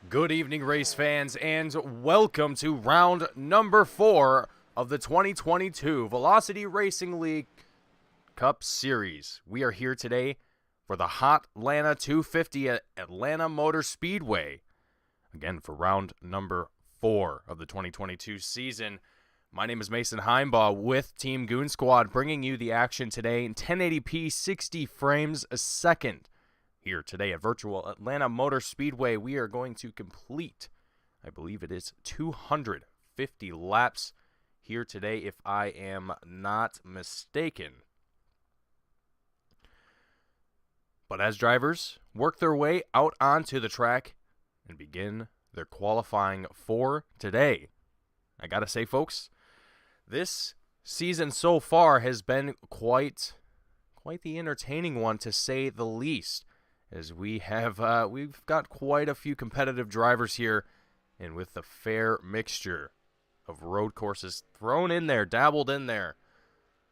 Good evening, race fans, and welcome to round number 4 of the 2022 Velocity Racing League Cup Series. We are here today for the Hotlanta 250 at Atlanta Motor Speedway. Again, for round number 4 of the 2022 season. My name is Mason Heimbaugh with Team Goon Squad, bringing you the action today in 1080p 60 frames a second. Here today at virtual Atlanta Motor Speedway, we are going to complete, I believe it is 250 laps here today, if I am not mistaken. But as drivers work their way out onto the track and begin their qualifying for today, I gotta say, folks, this season so far has been quite the entertaining one, to say the least. As we've got quite a few competitive drivers here, and with a fair mixture of road courses thrown in there, dabbled in there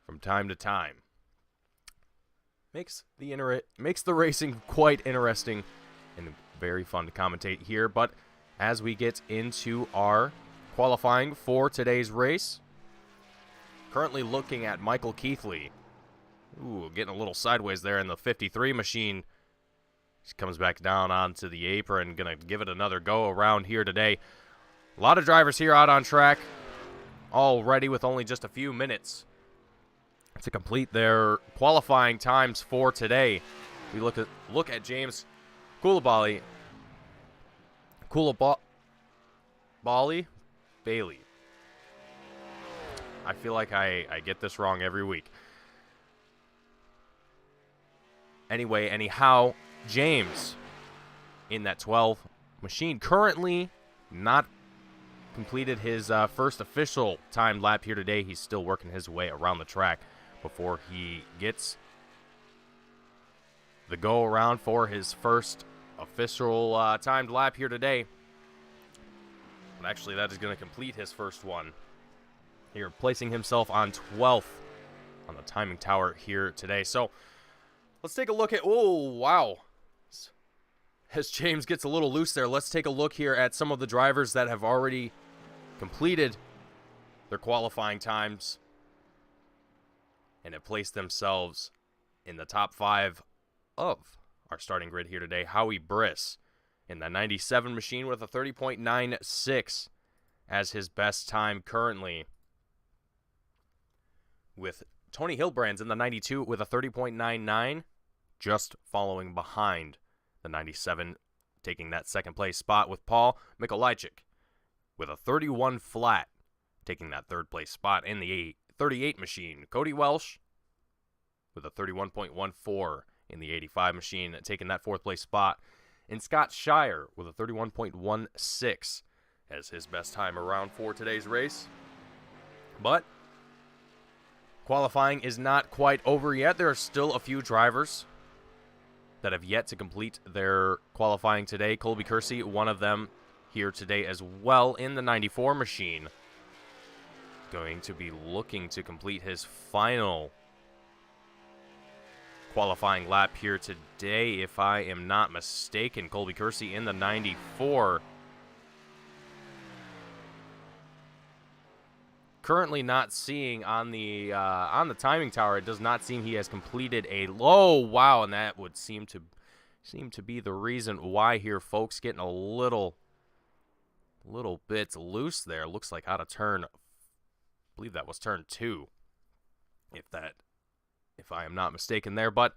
from time to time. Makes the racing quite interesting and very fun to commentate here. But as we get into our qualifying for today's race, currently looking at Michael Keithley. Ooh, getting a little sideways there in the 53 machine. He comes back down onto the apron, going to give it another go around here today. A lot of drivers here out on track already with only just a few minutes to complete their qualifying times for today. We look at James Bailey. I feel like I get this wrong every week. Anyhow, James in that 12 machine currently not completed his first official timed lap here today. He's still working his way around the track before he gets the go around for his first official timed lap here today. But actually, that is going to complete his first one here, placing himself on 12th on the timing tower here today. So let's take a look at, oh, wow. As James gets a little loose there, let's take a look here at some of the drivers that have already completed their qualifying times and have placed themselves in the top 5 of our starting grid here today. Howie Briss in the 97 machine with a 30.96 as his best time currently, with Tony Hilbrands in the 92 with a 30.99, just following behind the 97, taking that second place spot, with Paul Mikolajczyk with a 31 flat, taking that third place spot in the 38 machine. Cody Welsh with a 31.14 in the 85 machine, taking that fourth place spot. And Scott Shire with a 31.16 as his best time around for today's race. But qualifying is not quite over yet. There are still a few drivers that have yet to complete their qualifying today. Colby Kersey, one of them, here today as well in the 94 machine. Going to be looking to complete his final qualifying lap here today, if I am not mistaken. Colby Kersey in the 94. Currently not seeing on the timing tower, it does not seem he has completed a low. Wow, and that would seem to be the reason why here, folks. Getting a little bit loose there. Looks like out of turn, I believe that was turn 2, if I am not mistaken there. But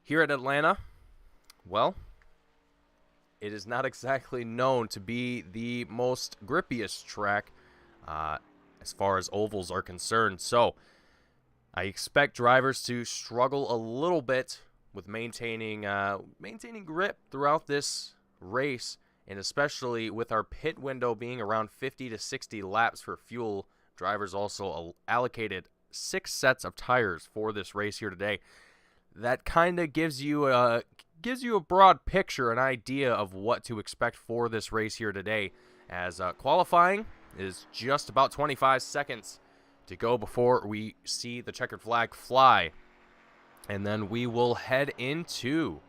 here at Atlanta, well, it is not exactly known to be the most grippiest track as far as ovals are concerned. So I expect drivers to struggle a little bit with maintaining grip throughout this race, and especially with our pit window being around 50 to 60 laps for fuel. Drivers also allocated 6 sets of tires for this race here today. That kind of gives you a broad picture, an idea of what to expect for this race here today, as qualifying is just about 25 seconds to go before we see the checkered flag fly. And then we will head into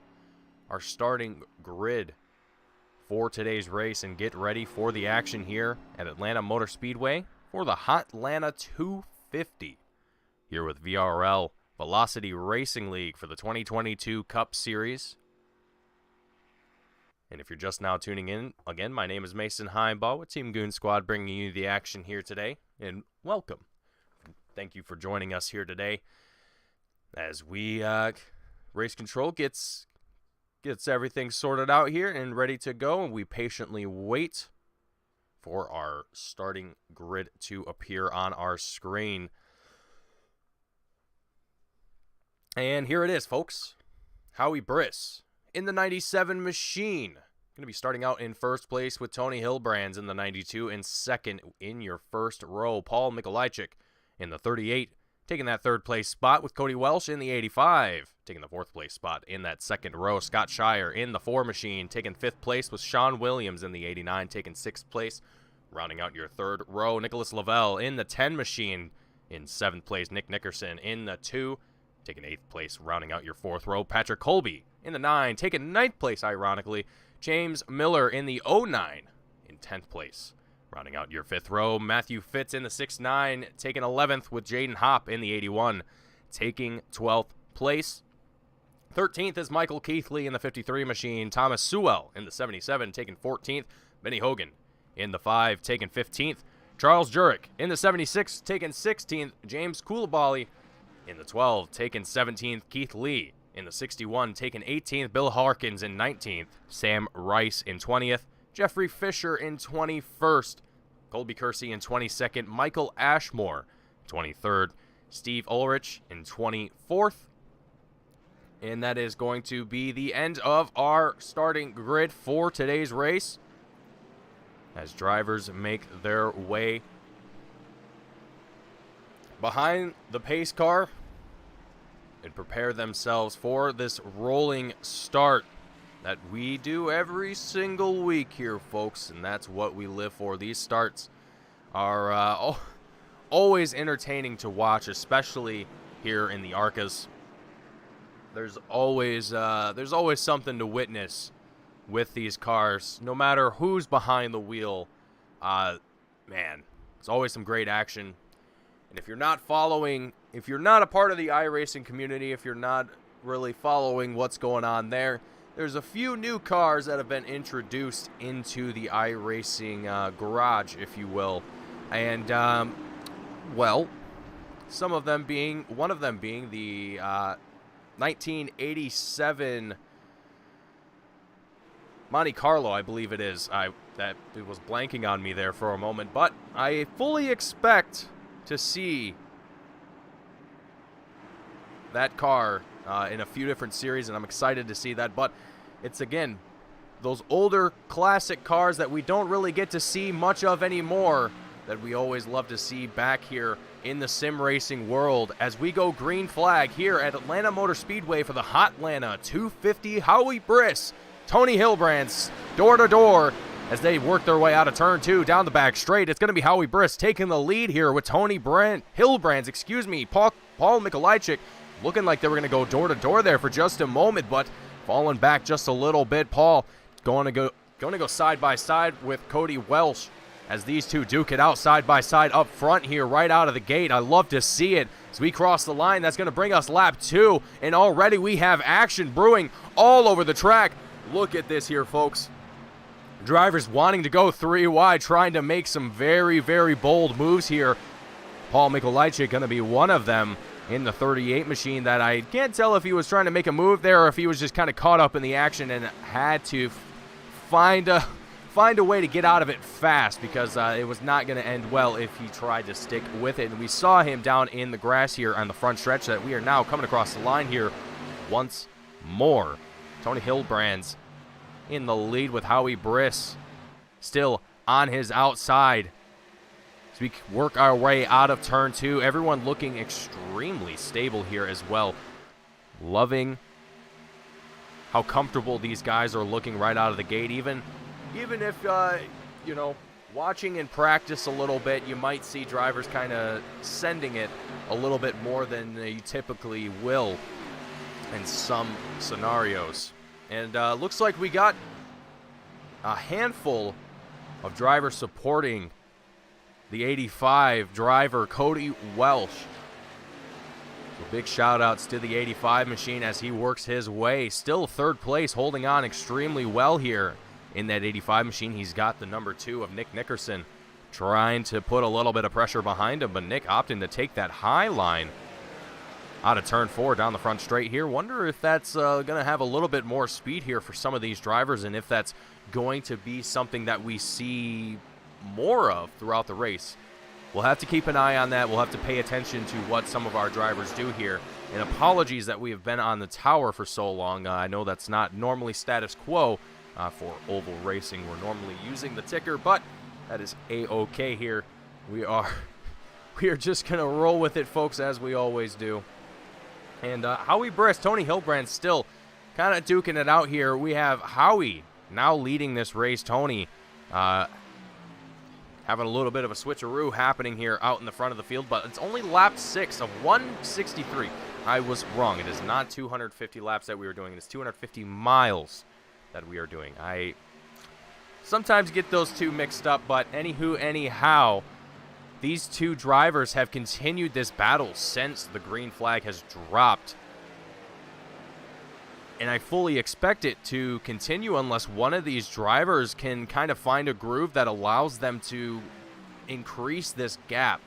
our starting grid for today's race and get ready for the action here at Atlanta Motor Speedway for the Hotlanta 250 here with VRL Velocity Racing League for the 2022 Cup Series. And if you're just now tuning in, again, my name is Mason Heimbaugh with Team Goon Squad, bringing you the action here today, and welcome. Thank you for joining us here today as we race control gets everything sorted out here and ready to go, and we patiently wait for our starting grid to appear on our screen. And here it is, folks. Howie Briss in the 97 machine. Going to be starting out in first place with Tony Hilbrands in the 92, and second in your first row, Paul Mikolajczyk in the 38. Taking that third place spot with Cody Welsh in the 85. Taking the fourth place spot in that second row. Scott Shire in the 4 machine. Taking fifth place with Sean Williams in the 89. Taking sixth place. Rounding out your third row, Nicholas Lavelle in the 10 machine. In seventh place, Nick Nickerson in the 2. Taking eighth place. Rounding out your fourth row, Patrick Colby in the 9. Taking ninth place, ironically, James Miller in the 09. In 10th place. Rounding out your fifth row, Matthew Fitz in the 6-9, taking 11th with Jaden Hopp in the 81, taking 12th place. 13th is Michael Keithley in the 53 machine, Thomas Sewell in the 77, taking 14th, Benny Hogan in the 5, taking 15th, Charles Jurek in the 76, taking 16th, James Koulibaly in the 12, taking 17th, Keith Lee in the 61, taking 18th, Bill Harkins in 19th, Sam Rice in 20th, Jeffrey Fisher in 21st, Colby Kersey in 22nd, Michael Ashmore 23rd, Steve Ulrich in 24th. And that is going to be the end of our starting grid for today's race as drivers make their way behind the pace car and prepare themselves for this rolling start that we do every single week here, folks, and that's what we live for. These starts are always entertaining to watch, especially here in the ARCAs. There's always something to witness with these cars, no matter who's behind the wheel. Man, it's always some great action. And if you're not a part of the iRacing community, if you're not really following what's going on there, there's a few new cars that have been introduced into the iRacing garage, if you will. And, well, one of them being the 1987 Monte Carlo, I believe it is. That it was blanking on me there for a moment. But I fully expect to see that car in a few different series, and I'm excited to see that. But it's, again, those older classic cars that we don't really get to see much of anymore that we always love to see back here in the sim racing world as we go green flag here at Atlanta Motor Speedway for the Hotlanta 250. Howie Briss, Tony Hilbrands, door to door as they work their way out of turn 2 down the back straight. It's going to be Howie Briss taking the lead here with Tony Hilbrands, Paul Mikolajczyk, looking like they were going to go door-to-door there for just a moment, but falling back just a little bit. Paul going to go side by side with Cody Welsh as these two duke it out side by side up front here right out of the gate. I love to see it as we cross the line. That's going to bring us lap 2, and already we have action brewing all over the track. Look at this here, folks. Drivers wanting to go 3 wide, trying to make some very, very bold moves here. Paul Mikolajczyk going to be one of them in the 38 machine that I can't tell if he was trying to make a move there or if he was just kind of caught up in the action and had to find a way to get out of it fast, because it was not going to end well if he tried to stick with it. And we saw him down in the grass here on the front stretch that we are now coming across the line here once more. Tony Hilbrands in the lead with Howie Briss still on his outside. As we work our way out of turn 2, everyone looking extremely stable here as well. Loving how comfortable these guys are looking right out of the gate. Even if, watching in practice a little bit, you might see drivers kind of sending it a little bit more than you typically will in some scenarios. And looks like we got a handful of drivers supporting the 85 driver, Cody Welsh. So big shout-outs to the 85 machine as he works his way. Still third place, holding on extremely well here in that 85 machine. He's got the number 2 of Nick Nickerson trying to put a little bit of pressure behind him, but Nick opting to take that high line out of turn 4 down the front straight here. Wonder if that's going to have a little bit more speed here for some of these drivers, and if that's going to be something that we see more of throughout the race. We'll have to keep an eye on that. We'll have to pay attention to what some of our drivers do here. And apologies that we have been on the tower for so long. I know that's not normally status quo for oval racing. We're normally using the ticker, but that is A-OK here. We are just going to roll with it, folks, as we always do. And Howie Briss, Tony Hilbrand still kind of duking it out here. We have Howie now leading this race. Tony having a little bit of a switcheroo happening here out in the front of the field, but it's only lap 6 of 163. I was wrong. It is not 250 laps that we are doing. It is 250 miles that we are doing. I sometimes get those two mixed up, but anywho, anyhow, these two drivers have continued this battle since the green flag has dropped. And I fully expect it to continue unless one of these drivers can kind of find a groove that allows them to increase this gap.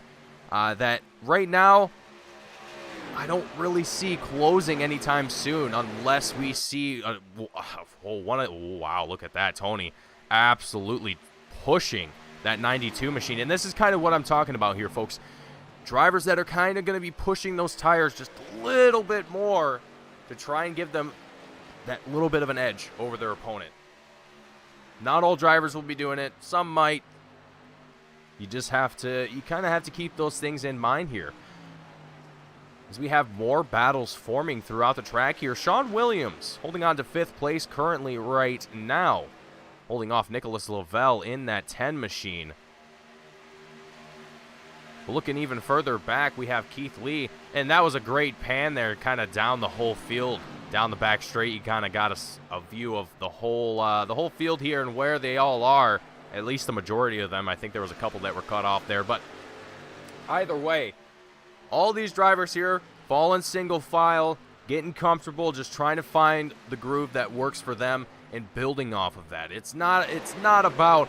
That right now, I don't really see closing anytime soon unless we see wow, look at that. Tony absolutely pushing that 92 machine. And this is kind of what I'm talking about here, folks. Drivers that are kind of going to be pushing those tires just a little bit more to try and give them that little bit of an edge over their opponent. Not all drivers will be doing it. Some might. You kind of have to keep those things in mind here. As we have more battles forming throughout the track here. Sean Williams holding on to 5th place currently right now. Holding off Nicholas Lavelle in that 10 machine. But looking even further back, we have Keith Lee. And that was a great pan there, kind of down the whole field. Down the back straight, you kind of got a view of the whole field here and where they all are. At least the majority of them. I think there was a couple that were cut off there. But either way, all these drivers here falling single file, getting comfortable, just trying to find the groove that works for them and building off of that. It's not about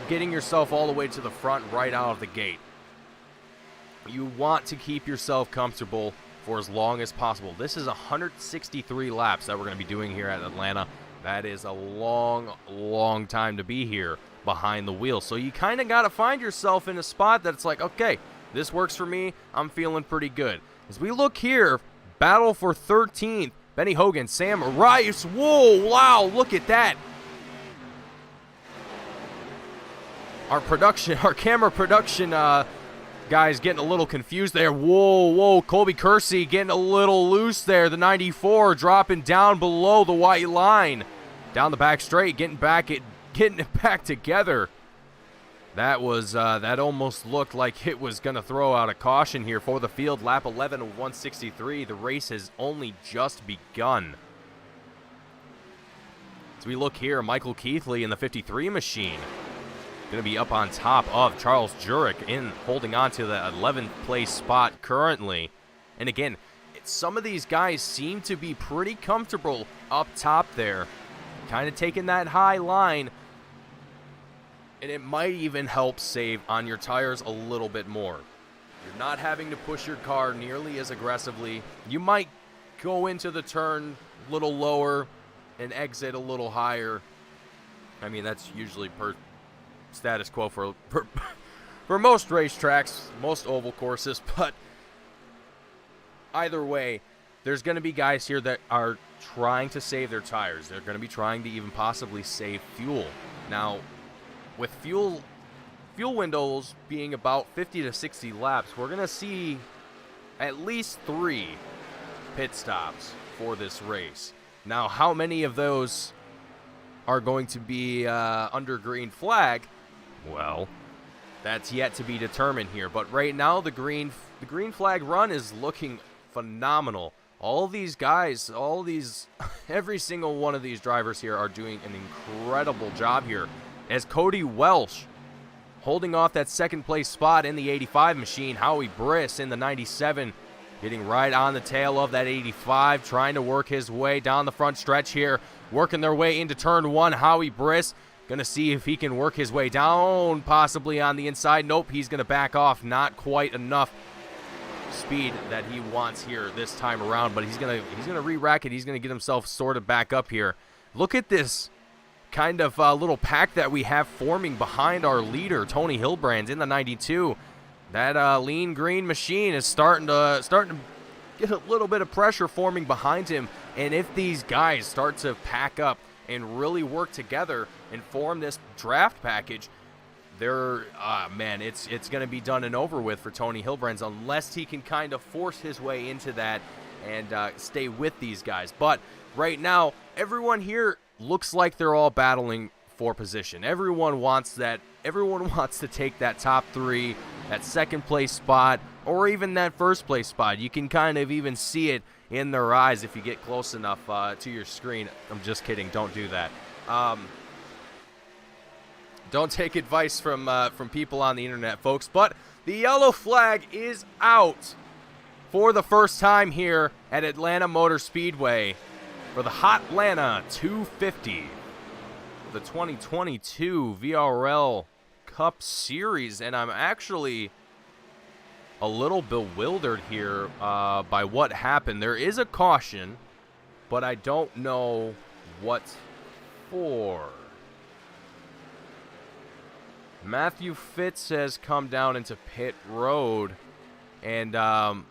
getting yourself all the way to the front right out of the gate. You want to keep yourself comfortable for as long as possible. This is 163 laps that we're going to be doing here at Atlanta. That is a long, long time to be here behind the wheel. So you kind of got to find yourself in a spot that's like, okay, this works for me. I'm feeling pretty good. As we look here, battle for 13th. Benny Hogan, Sam Rice. Whoa, wow, look at that. Our camera production guys getting a little confused there. Whoa, Colby Kersey getting a little loose there. The 94 dropping down below the white line. Down the back straight, getting it back together. That was that almost looked like it was going to throw out a caution here for the field. Lap 11 of 163. The race has only just begun. As we look here, Michael Keithley in the 53 machine. Going to be up on top of Charles Jurek in holding on to the 11th place spot currently. And again, some of these guys seem to be pretty comfortable up top there. Kind of taking that high line. And it might even help save on your tires a little bit more. You're not having to push your car nearly as aggressively. You might go into the turn a little lower and exit a little higher. I mean, that's usually per status quo for most racetracks, most oval courses, but either way, there's going to be guys here that are trying to save their tires. They're going to be trying to even possibly save fuel. Now, with fuel windows being about 50 to 60 laps, we're going to see at least 3 pit stops for this race. Now, how many of those are going to be under green flag? Well, that's yet to be determined here. But right now, the green flag run is looking phenomenal All these guys, every single one of these drivers here are doing an incredible job here. As Cody Welsh holding off that second place spot in the 85 machine. Howie Briss in the 97 getting right on the tail of that 85, trying to work his way down the front stretch here, working their way into turn one. Howie Briss going to see if he can work his way down, possibly on the inside. Nope, he's going to back off. Not quite enough speed that he wants here this time around, but he's gonna re-rack it. He's gonna get himself sort of back up here. Look at this kind of little pack that we have forming behind our leader, Tony Hilbrands, in the 92. That lean green machine is starting to get a little bit of pressure forming behind him, and if these guys start to pack up and really work together and form this draft package, man, it's going to be done and over with for Tony Hilbrands unless he can kind of force his way into that and stay with these guys. But right now, everyone here looks like they're all battling for position. Everyone wants that. Everyone wants to take that top three, that second place spot, or even that first place spot. You can kind of even see it in their eyes if you get close enough to your screen. I'm just kidding. Don't do that. Don't take advice from people on the internet, folks. But the yellow flag is out for the first time here at Atlanta Motor Speedway for the Hotlanta 250, the 2022 VRL Cup Series. And I'm actually a little bewildered here by what happened. There is a caution, but I don't know what for. Matthew Fitz has come down into pit road, and I'm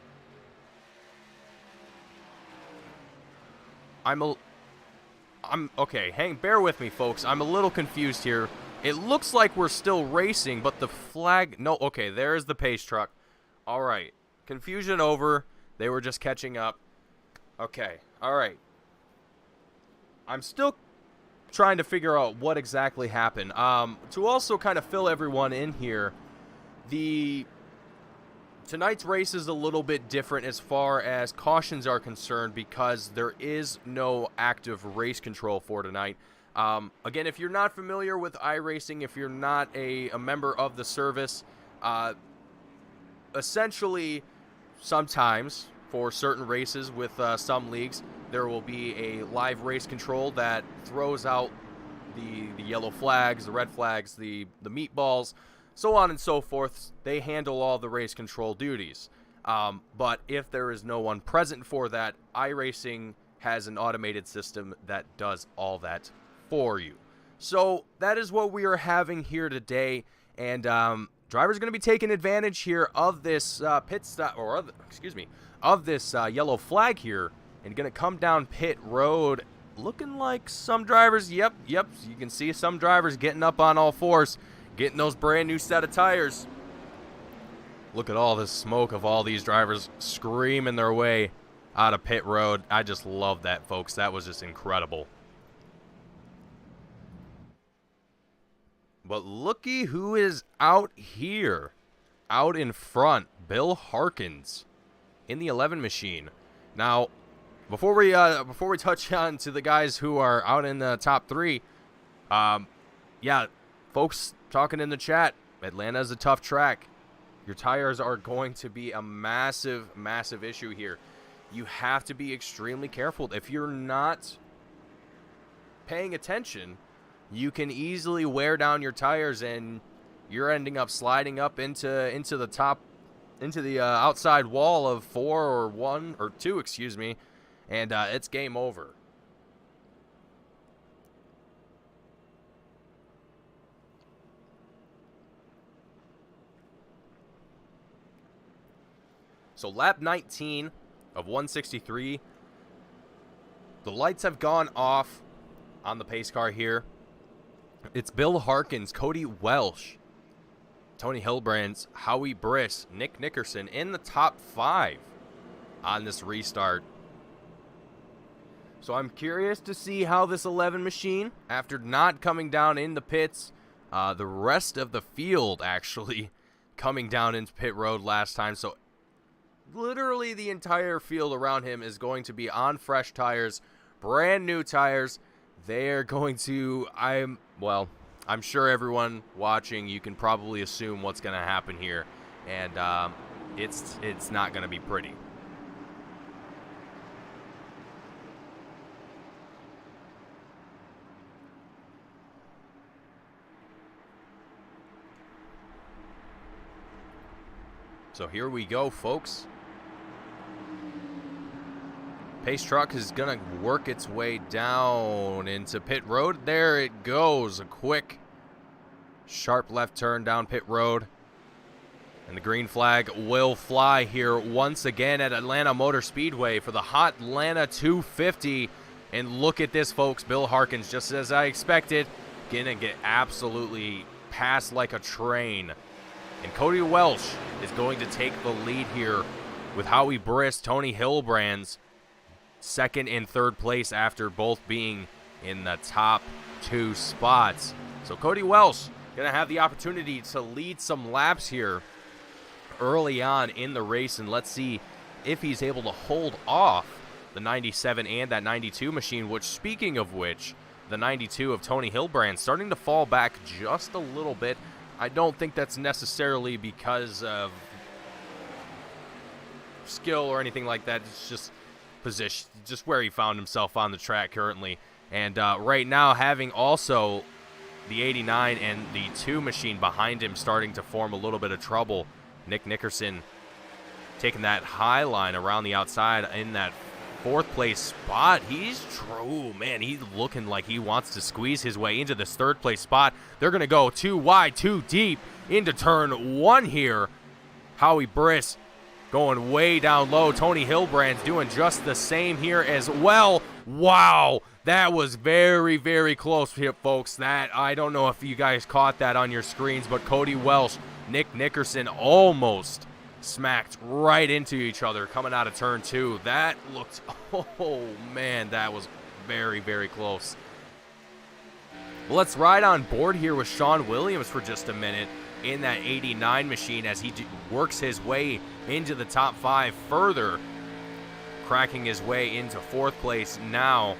okay. Bear with me, folks. I'm a little confused here. It looks like we're still racing, but the flag. No, okay. There's the pace truck. All right, confusion over. They were just catching up. Okay, all right. I'm still trying to figure out what exactly happened. To also kind of fill everyone in here, tonight's race is a little bit different as far as cautions are concerned because there is no active race control for tonight. Again, if you're not familiar with iRacing, if you're not a member of the service, essentially sometimes for certain races with some leagues, there will be a live race control that throws out the yellow flags, the red flags, the meatballs, so on and so forth. They handle all the race control duties. But if there is no one present for that, iRacing has an automated system that does all that for you. So that is what we are having here today, and drivers are going to be taking advantage here of this pit stop, or of this yellow flag here, and going to come down pit road, looking like some drivers, yep, you can see some drivers getting up on all fours, getting those brand new set of tires. Look at all this smoke of all these drivers screaming their way out of pit road. I just love that, folks. That was just incredible. But looky who is out here, out in front, Bill Harkins in the 11 machine. Now, before we touch on to the guys who are out in the top three, yeah, folks talking in the chat, Atlanta is a tough track. Your tires are going to be a massive issue here. You have to be extremely careful. If you're not paying attention, you can easily wear down your tires, and you're ending up sliding up into the outside wall of 4 or 1 or 2, excuse me, and it's game over. So lap 19 of 163. The lights have gone off on the pace car here. It's Bill Harkins, Cody Welsh, Tony Hilbrands, Howie Briss, Nick Nickerson in the top 5 on this restart. So I'm curious to see how this 11 machine, after not coming down in the pits, the rest of the field actually coming down into pit road last time. So literally the entire field around him is going to be on fresh tires, brand new tires. They're going to, I'm sure everyone watching, you can probably assume what's going to happen here, and it's not going to be pretty. So here we go, folks. Pace truck is going to work its way down into pit road. There it goes. A quick, sharp left turn down pit road. And the green flag will fly here once again at Atlanta Motor Speedway for the Hotlanta 250. And look at this, folks. Bill Harkins, just as I expected, going to get absolutely passed like a train. And Cody Welsh is going to take the lead here with Howie Briss, Tony Hillbrand's second and third place after both being in the top 2 spots. So Cody Welsh going to have the opportunity to lead some laps here early on in the race, and let's see if he's able to hold off the 97 and that 92 machine, which, speaking of which, the 92 of Tony Hillbrand starting to fall back just a little bit. I don't think that's necessarily because of skill or anything like that. It's just position, just where he found himself on the track currently. And right now, having also the 89 and the 2 machine behind him starting to form a little bit of trouble. Nick Nickerson taking that high line around the outside in that 4th place spot. He's looking like he wants to squeeze his way into this 3rd place spot. They're going to go too wide, too deep into turn 1 here. Howie Briss going way down low. Tony Hillbrand's doing just the same here as well. Wow, that was very, very close here, folks. That, I don't know if you guys caught that on your screens, but Cody Welsh, Nick Nickerson almost smacked right into each other coming out of turn 2. That looked, oh man, that was very, very close. Well, let's ride on board here with Sean Williams for just a minute in that 89 machine as he works his way into the top 5 further, cracking his way into 4th place now,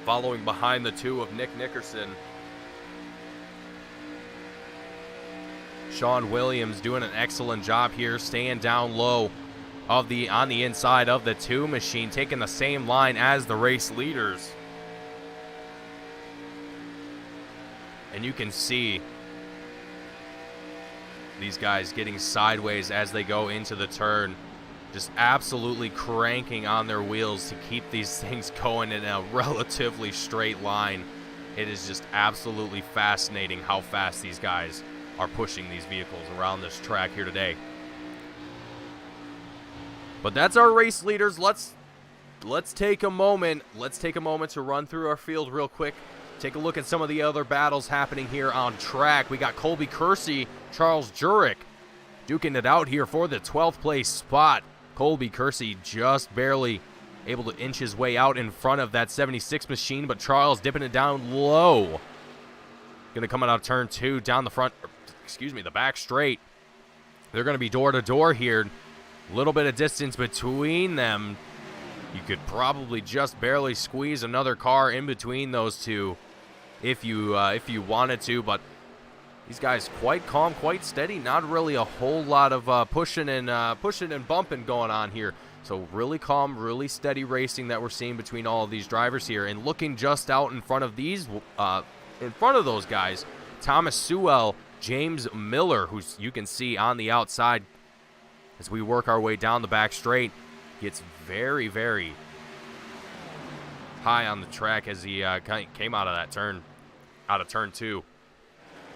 following behind the 2 of Nick Nickerson. Sean Williams doing an excellent job here, staying down low on the inside of the 2 machine, taking the same line as the race leaders. And you can see these guys getting sideways as they go into the turn, just absolutely cranking on their wheels to keep these things going in a relatively straight line. It is just absolutely fascinating how fast these guys are pushing these vehicles around this track here today. But that's our race leaders. Let's take a moment. Let's take a moment to run through our field real quick. Take a look at some of the other battles happening here on track. We got Colby Kersey, Charles Jurek duking it out here for the 12th place spot. Colby Kersey just barely able to inch his way out in front of that 76 machine, but Charles dipping it down low. Going to come out of turn 2 down the front, the back straight. They're going to be door to door here. A little bit of distance between them. You could probably just barely squeeze another car in between those two if you wanted to, but these guys quite calm, quite steady. Not really a whole lot of pushing and bumping going on here. So really calm, really steady racing that we're seeing between all of these drivers here. And looking just out in front of those guys, Thomas Sewell, James Miller, who you can see on the outside as we work our way down the back straight, gets very, very high on the track as he came out of turn 2.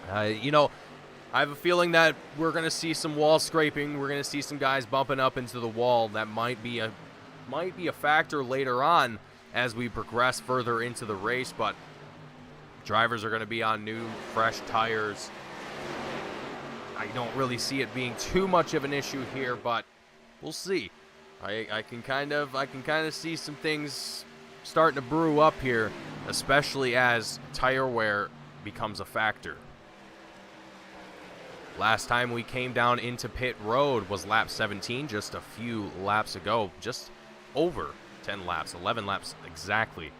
I have a feeling that we're going to see some wall scraping. We're going to see some guys bumping up into the wall. That might be a factor later on as we progress further into the race, but drivers are going to be on new, fresh tires. I don't really see it being too much of an issue here, but we'll see. I can kind of see some things starting to brew up here, especially as tire wear becomes a factor. Last time we came down into pit road was lap 17, just a few laps ago, just over 10 laps, 11 laps exactly.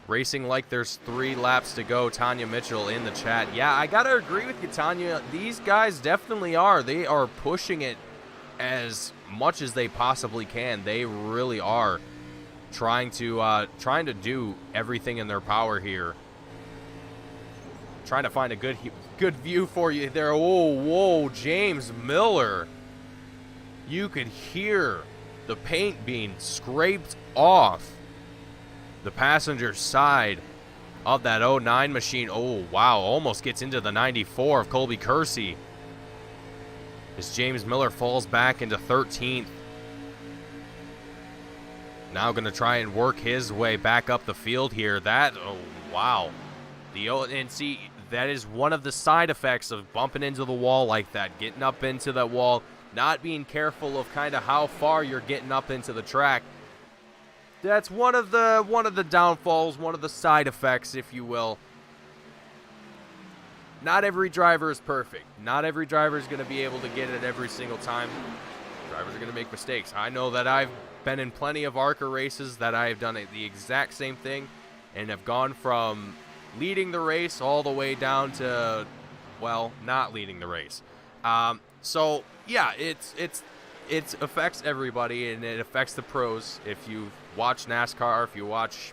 Racing like there's 3 laps to go, Tanya Mitchell in the chat. Yeah, I gotta agree with you, Tanya. These guys definitely are. They are pushing it as much as they possibly can. They really are trying to do everything in their power here. Trying to find a good view for you there. Whoa, James Miller. You could hear the paint being scraped off the passenger side of that 09 machine. Oh, wow. Almost gets into the 94 of Colby Kersey. As James Miller falls back into 13th. Now going to try and work his way back up the field here. Oh, wow. And see, that is one of the side effects of bumping into the wall like that. Getting up into that wall. Not being careful of kind of how far you're getting up into the track. That's one of the downfalls, one of the side effects, if you will. Not every driver is perfect. Not every driver is going to be able to get it every single time. Drivers are going to make mistakes. I know that I've been in plenty of ARCA races that I've done the exact same thing and have gone from leading the race all the way down to, well, not leading the race. So, yeah, it affects everybody, and it affects the pros. If you watch NASCAR, if you watch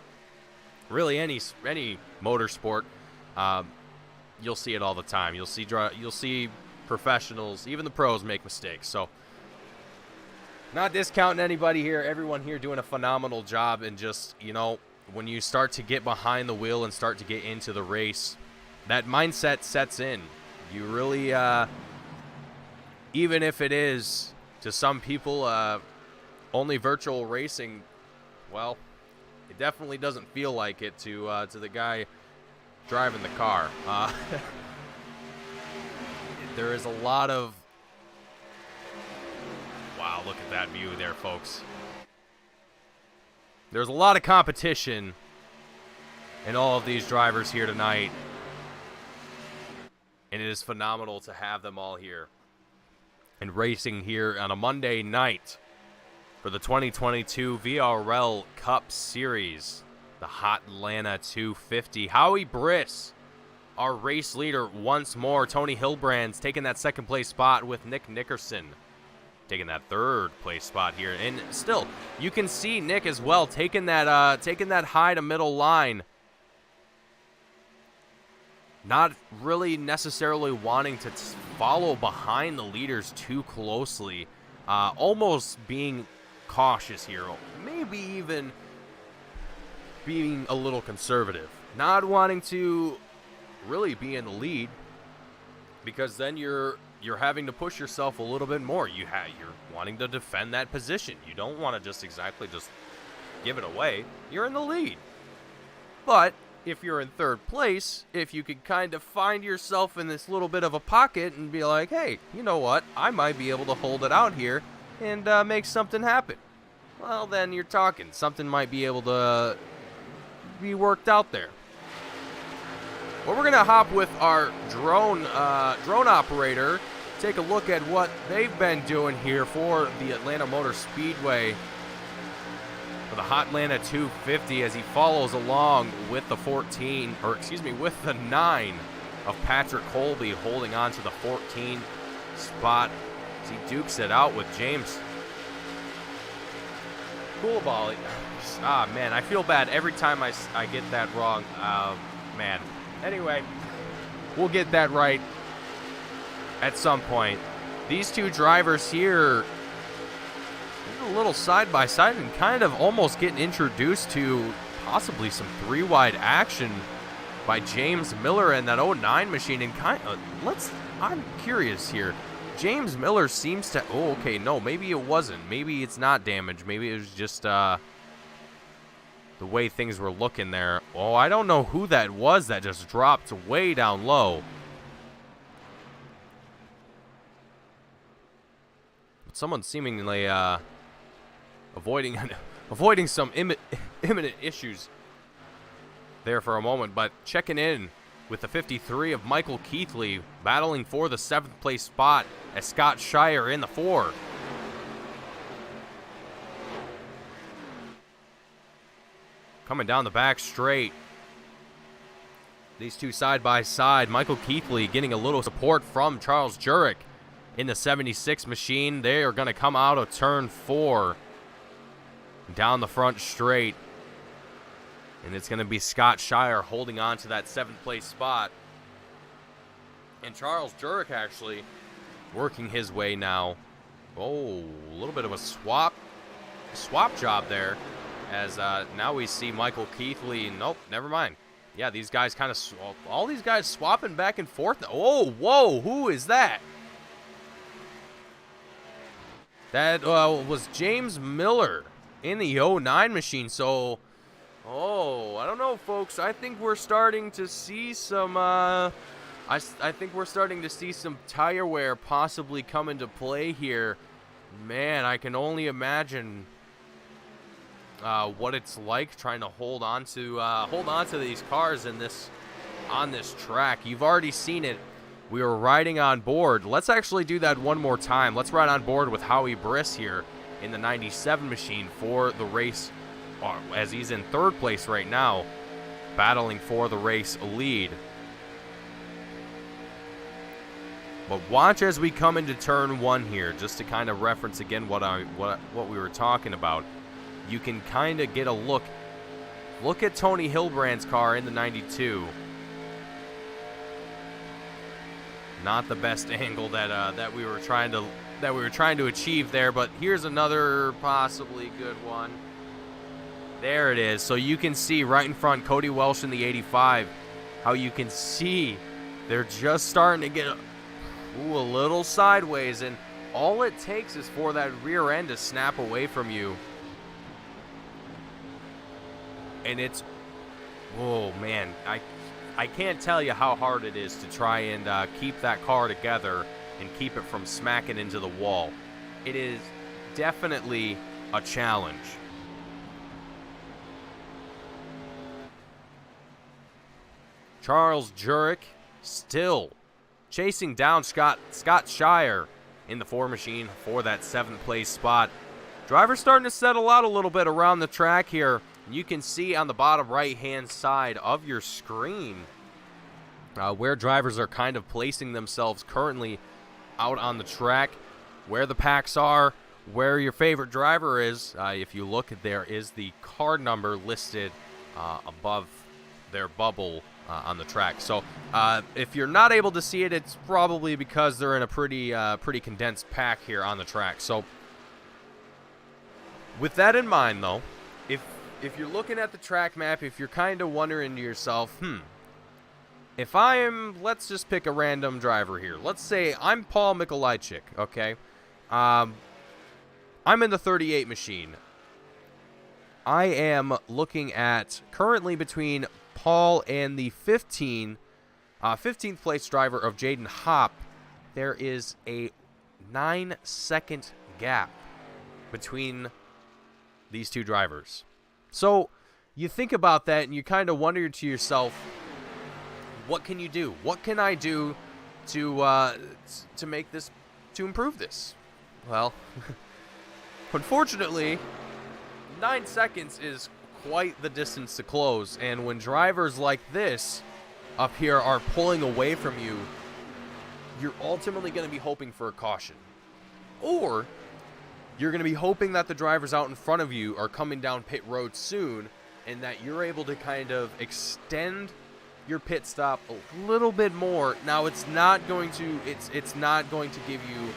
really any motorsport, you'll see it all the time. You'll see professionals, even the pros, make mistakes. So, not discounting anybody here. Everyone here doing a phenomenal job, and just, you know, when you start to get behind the wheel and start to get into the race, that mindset sets in. You really, even if it is to some people only virtual racing, well, it definitely doesn't feel like it to the guy driving the car. There is a lot of, wow, look at that view there, folks. There's a lot of competition in all of these drivers here tonight, and it is phenomenal to have them all here and racing here on a Monday night for the 2022 VRL Cup Series, the Hotlanta 250. Howie Briss, our race leader once more. Tony Hilbrand's taking that second place spot with Nick Nickerson taking that third place spot here. And still, you can see Nick as well taking that high to middle line. Not really necessarily wanting to follow behind the leaders too closely. Almost being cautious here. Maybe even being a little conservative. Not wanting to really be in the lead, because then you're having to push yourself a little bit more. You're wanting to defend that position. You don't want to just give it away. You're in the lead. But if you're in third place, if you could kind of find yourself in this little bit of a pocket and be like, hey, you know what? I might be able to hold it out here and make something happen. Well, then you're talking. Something might be able to be worked out there. Well, we're going to hop with our drone operator, take a look at what they've been doing here for the Atlanta Motor Speedway for the Hotlanta 250 as he follows along with the with the 9 of Patrick Colby, holding on to the 14 spot as he dukes it out with James Coolball. Man, I feel bad every time I get that wrong. Man. Anyway, we'll get that right at some point. These two drivers here, a little side by side and kind of almost getting introduced to possibly some 3-wide action by James Miller and that 09 machine. And I'm curious here. James Miller seems to, no, maybe it wasn't. Maybe it's not damage. Maybe it was just the way things were looking there. Oh, I don't know who that was that just dropped way down low. But someone seemingly avoiding some imminent issues there for a moment. But checking in with the 53 of Michael Keithley, battling for the 7th place spot as Scott Shire in the 4. Coming down the back straight. These two side by side. Michael Keithley getting a little support from Charles Jurek in the 76 machine. They are going to come out of turn 4 down the front straight. And it's going to be Scott Shire holding on to that 7th place spot. And Charles Jurek actually working his way now. Oh, a little bit of a swap job there. As now we see Michael Keithley. Nope, never mind. Yeah, these guys kind of, all these guys swapping back and forth. Oh, whoa, who is that? That was James Miller in the 09 machine. So, oh, I don't know, folks. I think we're starting to see some, I think we're starting to see some tire wear possibly come into play here. Man, I can only imagine what it's like trying to hold on to these cars on this track. You've already seen it. We were riding on board. Let's actually do that one more time. Let's ride on board with Howie Briss here in the 97 machine for the race, as he's in 3rd place right now, battling for the race lead. But watch as we come into turn 1 here, just to kind of reference again what we were talking about. You can kind of get a look at Tony Hilbrand's car in the 92. Not the best angle that we were trying to achieve there, but here's another possibly good one. There it is. So you can see right in front Cody Welsh in the 85, how you can see they're just starting to get a little sideways, and all it takes is for that rear end to snap away from you. And it's, oh man, I can't tell you how hard it is to try and keep that car together and keep it from smacking into the wall. It is definitely a challenge. Charles Jurek still chasing down Scott Shire in the 4 machine for that 7th place spot. Driver's starting to settle out a little bit around the track here. You can see on the bottom right-hand side of your screen where drivers are kind of placing themselves currently out on the track, where the packs are, where your favorite driver is. If you look, there is the car number listed above their bubble on the track. So if you're not able to see it, it's probably because they're in a pretty condensed pack here on the track. So with that in mind, though, if you're looking at the track map, if you're kind of wondering to yourself, if let's just pick a random driver here. Let's say I'm Paul Mikolajczyk, okay? I'm in the 38 machine. I am looking at currently between Paul and the 15th place driver of Jaden Hopp. There is a 9-second gap between these two drivers. So you think about that and you kind of wonder to yourself, what can you do? What can I do to make this, to improve this? Well, unfortunately, 9 seconds is quite the distance to close, and when drivers like this up here are pulling away from you, you're ultimately going to be hoping for a caution. Or you're going to be hoping that the drivers out in front of you are coming down pit road soon, and that you're able to kind of extend your pit stop a little bit more. Now it's not going to it's not going to give you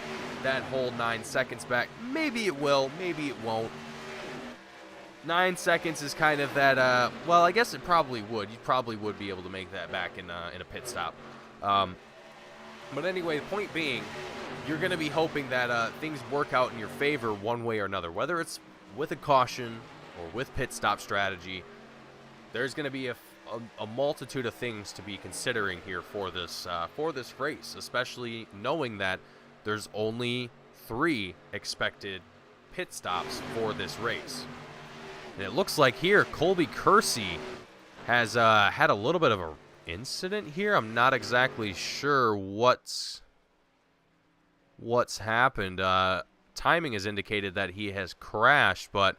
that whole 9 seconds back. Maybe it will, maybe it won't. 9 seconds is kind of that, well, I guess it probably would. You probably would be able to make that back in a pit stop. But anyway, the point being, you're going to be hoping that things work out in your favor one way or another. Whether it's with a caution or with pit stop strategy, there's going to be a multitude of things to be considering here for this race, especially knowing that there's only 3 expected pit stops for this race. And it looks like here Colby Kersey has had a little bit of an incident here. I'm not exactly sure what's happened. Timing has indicated that he has crashed, but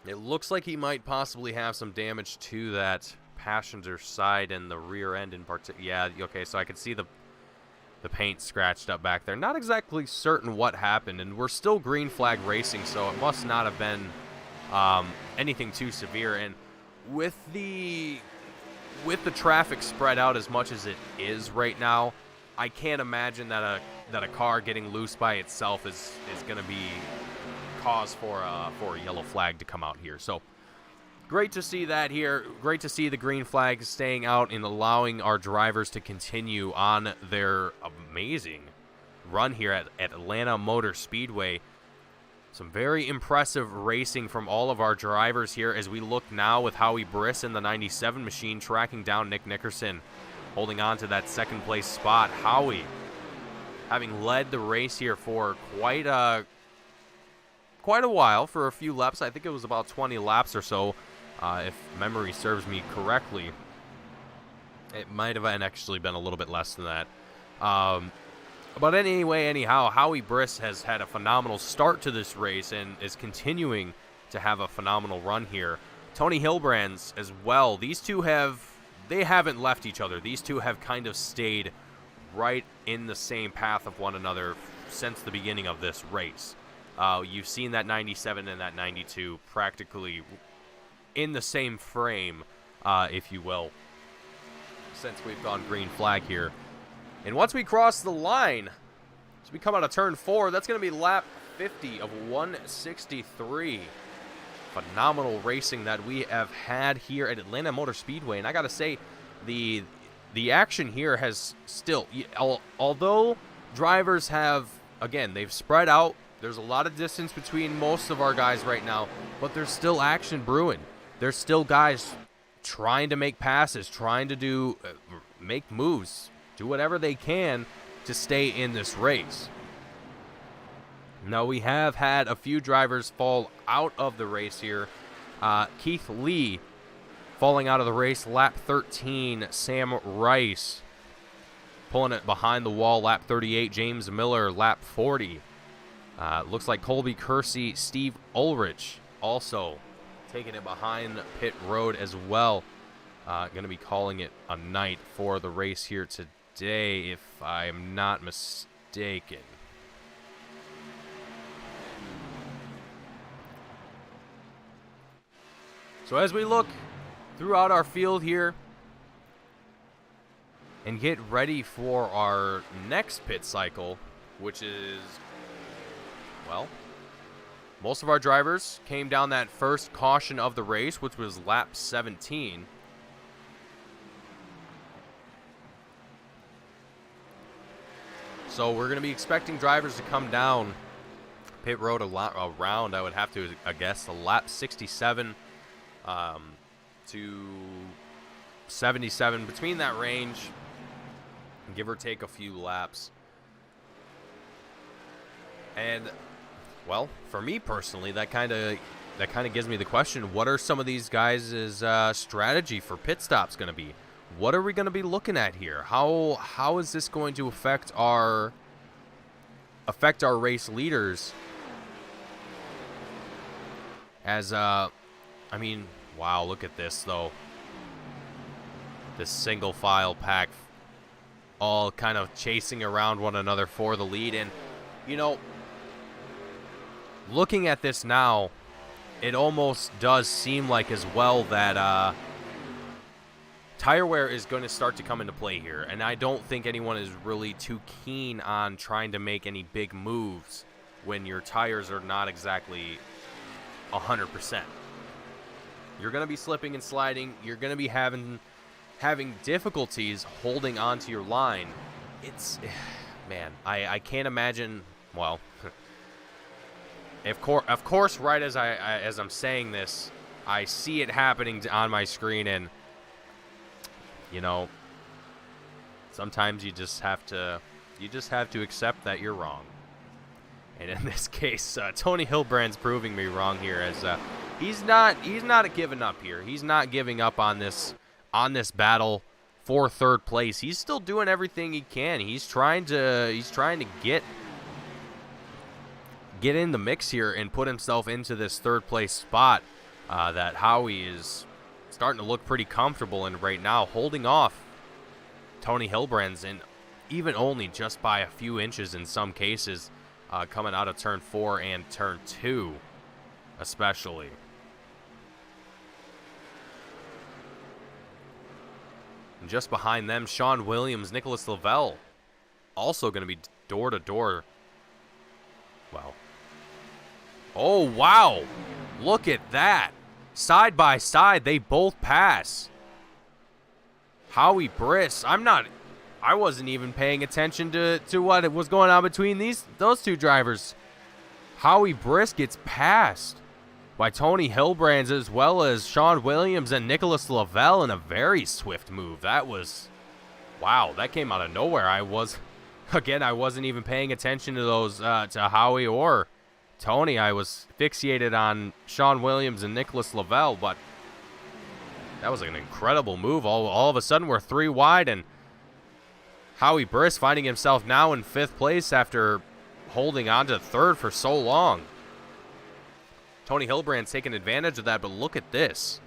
it looks like he might possibly have some damage to that passenger side and the rear end in particular. Yeah, okay, so I could see the paint scratched up back there. Not exactly certain what happened, and we're still green flag racing, so it must not have been anything too severe. And with the traffic spread out as much as it is right now, I can't imagine that a car getting loose by itself is going to be cause for a yellow flag to come out here. So great to see that here. Great to see the green flag staying out and allowing our drivers to continue on their amazing run here at Atlanta Motor Speedway. Some very impressive racing from all of our drivers here as we look now with Howie Briss in the 97 machine tracking down Nick Nickerson, holding on to that second place spot. Howie, having led the race here for quite a while, for a few laps. I think it was about 20 laps or so, if memory serves me correctly. It might have actually been a little bit less than that. But anyhow, Howie Briss has had a phenomenal start to this race and is continuing to have a phenomenal run here. Tony Hilbrands as well. These two haven't left each other. These two have kind of stayed right in the same path of one another since the beginning of this race. You've seen that 97 and that 92 practically in the same frame, if you will, since we've gone green flag here. And once we cross the line, as we come out of turn 4, that's going to be lap 50 of 163. Phenomenal racing that we have had here at Atlanta Motor Speedway. And I got to say, the action here has still, although drivers have, again, they've spread out. There's a lot of distance between most of our guys right now, but there's still action brewing. There's still guys trying to make passes, trying to make moves, do whatever they can to stay in this race. Now, we have had a few drivers fall out of the race here. Keith Lee falling out of the race, lap 13. Sam Rice pulling it behind the wall, lap 38. James Miller, lap 40. Looks like Colby Kersey, Steve Ulrich also taking it behind pit road as well. Going to be calling it a night for the race here today, if I'm not mistaken. So as we look throughout our field here and get ready for our next pit cycle, which is, well, most of our drivers came down that first caution of the race, which was lap 17. So we're going to be expecting drivers to come down pit road around, I would have to guess, a lap 67 to 77, between that range, give or take a few laps. And, well, for me personally, that kind of gives me the question: what are some of these guys' strategy for pit stops going to be? What are we going to be looking at here? How is this going to affect our race leaders? As I mean, wow, look at this though. This single file pack, all kind of chasing around one another for the lead. And you know, looking at this now, it almost does seem like as well that tire wear is going to start to come into play here. And I don't think anyone is really too keen on trying to make any big moves when your tires are not exactly 100%. You're going to be slipping and sliding. You're going to be having difficulties holding onto your line. It's, man, I can't imagine. Well, of course, right as I'm saying this, I see it happening on my screen, and you know, sometimes you just have to accept that you're wrong. And in this case, Tony Hilbrand's proving me wrong here as he's not giving up here. He's not giving up on this battle for third place. He's still doing everything he can. He's trying to get in the mix here and put himself into this third place spot that Howie is starting to look pretty comfortable in right now, holding off Tony Hilbrand's, and even only just by a few inches in some cases, coming out of turn 4 and turn 2 especially. And just behind them, Sean Williams, Nicholas Lavelle, also going to be door to door. Wow. Oh, wow. Look at that. Side by side, they both pass. Howie Briss, I wasn't even paying attention to what was going on between those two drivers. Howie Briss gets passed by Tony Hilbrand, as well as Sean Williams and Nicholas Lavelle in a very swift move. That was, wow, that came out of nowhere. I wasn't even paying attention to those, to Howie or Tony. I was fixated on Sean Williams and Nicholas Lavelle, but that was an incredible move. All of a sudden, we're 3 wide, and Howie Briss finding himself now in 5th place after holding on to 3rd for so long. Tony Hilbrand's taking advantage of that, but look at this.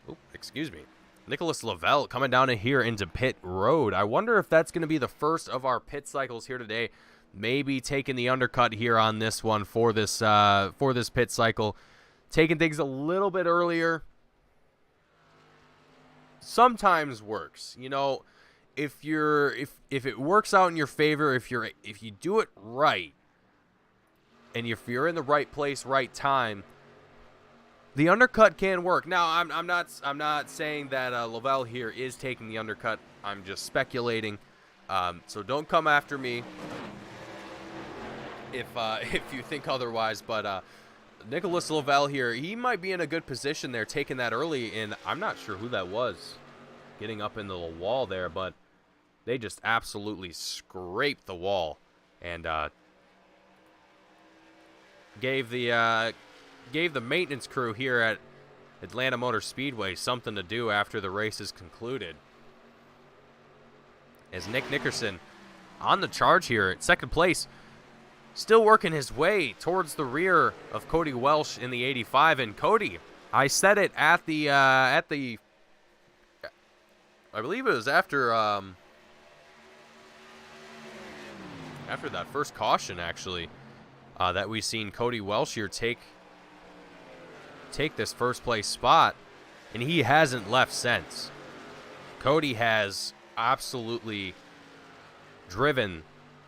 Oop, excuse me. Nicholas Lavelle coming down in here into pit road. I wonder if that's going to be the first of our pit cycles here today. Maybe taking the undercut here on this one for this pit cycle. Taking things a little bit earlier sometimes works. You know, if it works out in your favor, if you do it right, and if you're in the right place, right time, the undercut can work. Now, I'm not saying that Lavelle here is taking the undercut. I'm just speculating. So don't come after me if you think otherwise. But Nicholas Lavelle here, he might be in a good position there, taking that early. And I'm not sure who that was getting up into the wall there, but they just absolutely scraped the wall and gave the maintenance crew here at Atlanta Motor Speedway something to do after the race is concluded. As Nick Nickerson on the charge here at 2nd place, still working his way towards the rear of Cody Welsh in the 85. And Cody, I said it at the I believe it was after that first caution, actually, that we seen Cody Welsh here take this 1st place spot, and he hasn't left since. Cody has absolutely driven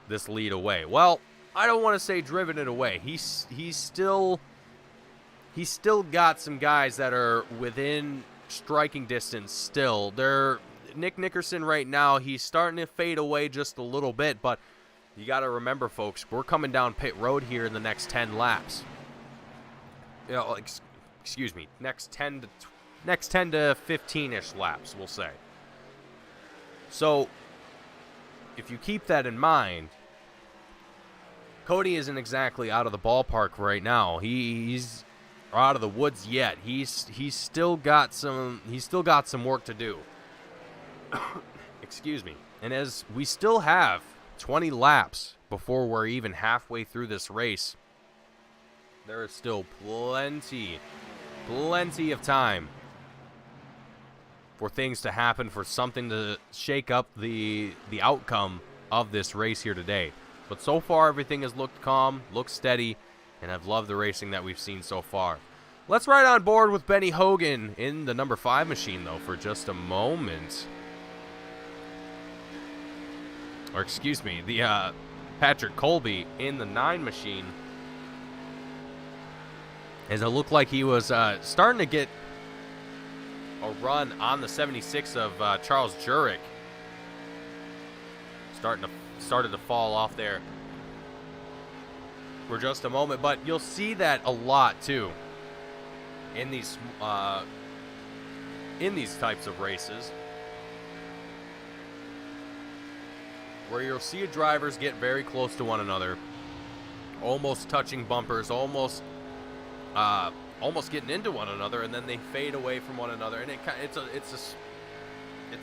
this lead away. Well, I don't want to say driven it away. He's still got some guys that are within striking distance still. Nick Nickerson right now, he's starting to fade away just a little bit, but you got to remember, folks, we're coming down pit road here in the next 10 laps. You know, excuse me, next 10 to 15-ish laps, we'll say. So, if you keep that in mind, Cody isn't exactly out of the ballpark right now. He's out of the woods yet. He's still got some work to do. Excuse me. And as we still have 20 laps before we're even halfway through this race, there is still plenty of time for things to happen, for something to shake up the outcome of this race here today. But so far, everything has looked calm, looked steady, and I've loved the racing that we've seen so far. Let's ride on board with Benny Hogan in the number 5 machine, though, for just a moment. Or excuse me, the Patrick Colby in the 9 machine. As it looked like he was starting to get a run on the 76 of Charles Jurek. Started to fall off there for just a moment, but you'll see that a lot too in these types of races, where you'll see drivers get very close to one another, almost touching bumpers, almost getting into one another, and then they fade away from one another, and it's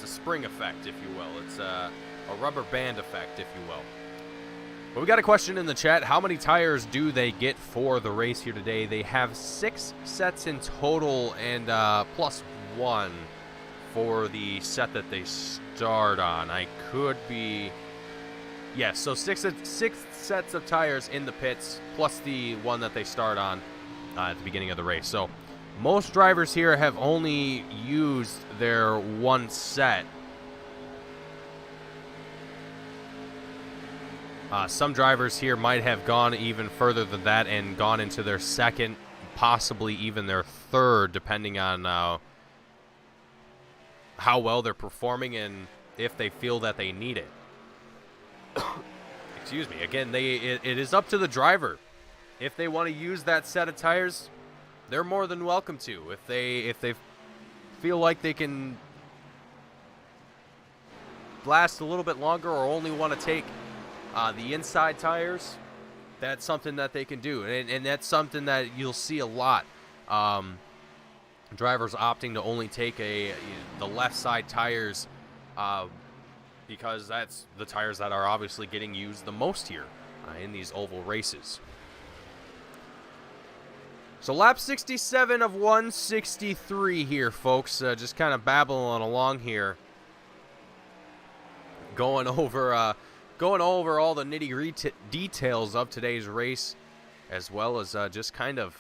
a spring effect, if you will. It's a rubber band effect, if you will. But we got a question in the chat. How many tires do they get for the race here today? They have 6 sets in total, and plus 1 for the set that they start on. I could be... Yes, so 6 sets of tires in the pits, plus the one that they start on at the beginning of the race. So most drivers here have only used their 1 set. Some drivers here might have gone even further than that and gone into their 2nd, possibly even their 3rd, depending on how well they're performing and if they feel that they need it. Excuse me. Again, it is up to the driver. If they want to use that set of tires, they're more than welcome to. If they feel like they can last a little bit longer or only want to take the inside tires, that's something that they can do, and that's something that you'll see a lot. Drivers opting to only take the left side tires because that's the tires that are obviously getting used the most here in these oval races. So lap 67 of 163 here, folks. Just kind of babbling along here, going over all the nitty-gritty details of today's race, as well as just kind of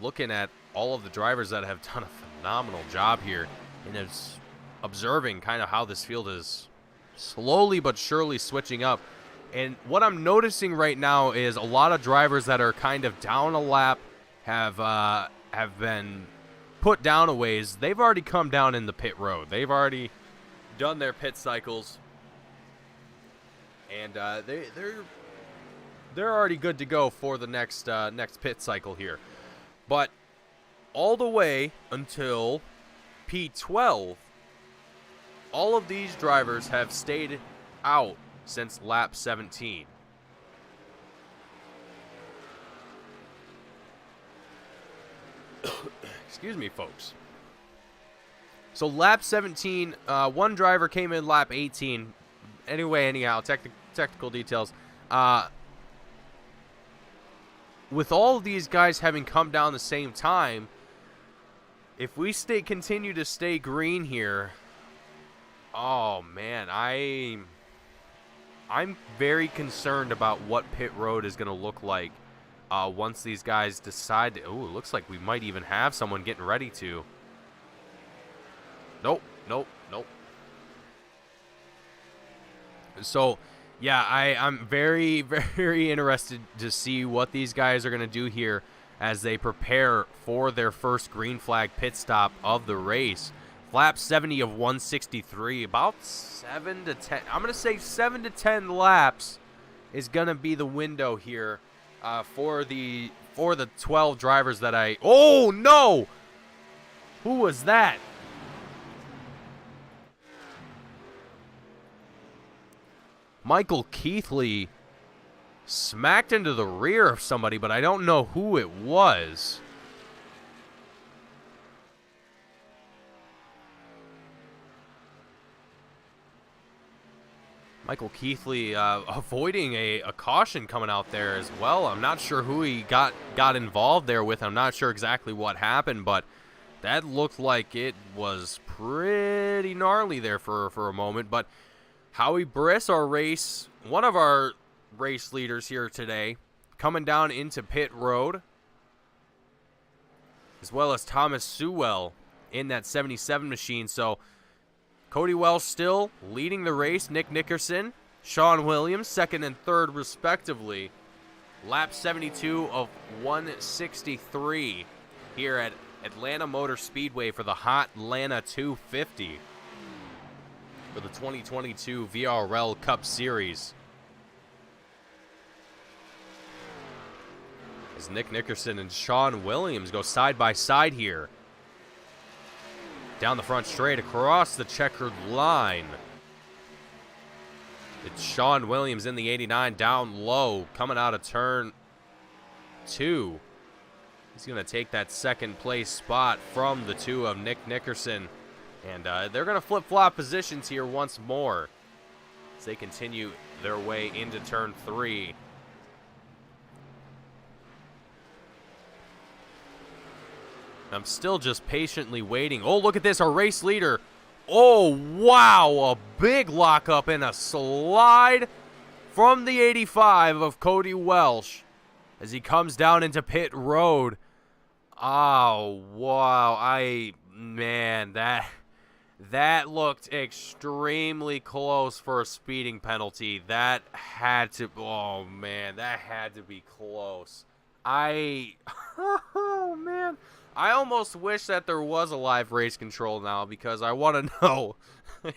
looking at all of the drivers that have done a phenomenal job here, and is observing kind of how this field is slowly but surely switching up. And what I'm noticing right now is a lot of drivers that are kind of down a lap have been put down a ways. They've already come down in the pit road. They've already done their pit cycles. And they're already good to go for the next pit cycle here. But all the way until P12, all of these drivers have stayed out since lap 17. Excuse me, folks. So lap 17, one driver came in lap 18. Anyhow, technical details. With all of these guys having come down the same time, if we continue to stay green here, oh man, I'm very concerned about what pit road is going to look like once these guys decide to... Oh, it looks like we might even have someone getting ready to... Nope. So, yeah, I'm very, very interested to see what these guys are going to do here as they prepare for their first green flag pit stop of the race. Lap 70 of 163, about 7 to 10. I'm going to say 7 to 10 laps is going to be the window here for the 12 drivers that I... Oh, no! Who was that? Michael Keithley smacked into the rear of somebody, but I don't know who it was. Michael Keithley avoiding a caution coming out there as well. I'm not sure who he got involved there with. I'm not sure exactly what happened, but that looked like it was pretty gnarly there for a moment. But Howie Briss, one of our race leaders here today, coming down into pit road, as well as Thomas Sewell in that 77 machine. So Cody Welsh still leading the race. Nick Nickerson, Sean Williams, 2nd and 3rd respectively. Lap 72 of 163 here at Atlanta Motor Speedway for the Hotlanta 250 for the 2022 VRL Cup Series. As Nick Nickerson and Sean Williams go side by side here. Down the front straight, across the checkered line. It's Sean Williams in the 89 down low, coming out of turn 2. He's going to take that second place spot from the 2 of Nick Nickerson. And they're going to flip-flop positions here once more as they continue their way into turn 3. I'm still just patiently waiting. Oh, look at this, our race leader. Oh, wow, a big lockup and a slide from the 85 of Cody Welsh as he comes down into pit road. Oh, wow, man, that looked extremely close for a speeding penalty. That had to, oh, man, that had to be close. Oh, man. I almost wish that there was a live race control now because I want to know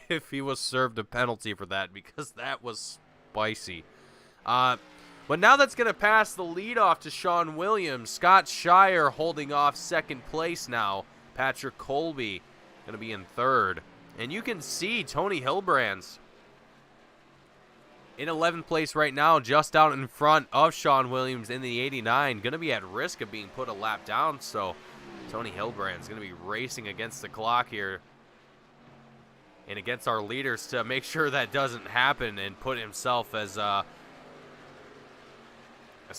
if he was served a penalty for that because that was spicy. But now that's going to pass the lead off to Sean Williams. Scott Shire holding off second place now. Patrick Colby going to be in third. And you can see Tony Hilbrand's in 11th place right now, just out in front of Sean Williams in the 89. Going to be at risk of being put a lap down, so Tony Hilbrand's going to be racing against the clock here and against our leaders to make sure that doesn't happen and put himself as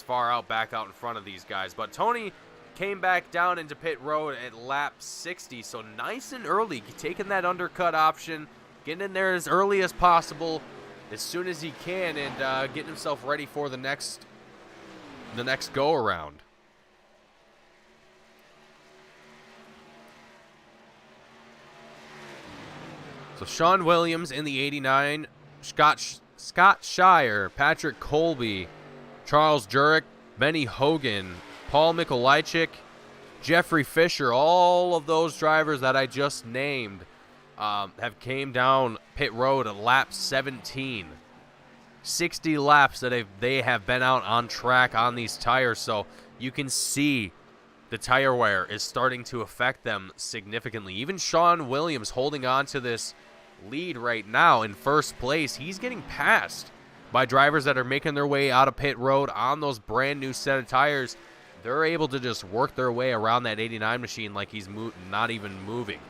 far back out in front of these guys. But Tony came back down into pit road at lap 60, so nice and early, taking that undercut option, getting in there as early as possible, as soon as he can, and getting himself ready for the next go-around. So Sean Williams in the 89, Scott Shire, Patrick Colby, Charles Jurek, Benny Hogan, Paul Mikolajczyk, Jeffrey Fisher, all of those drivers that I just named have came down pit road at lap 17. 60 laps that they have been out on track on these tires, so you can see the tire wear is starting to affect them significantly. Even Sean Williams holding on to this lead right now in first place. He's getting passed by drivers that are making their way out of pit road on those brand new set of tires. They're able to just work their way around that 89 machine like he's not even moving.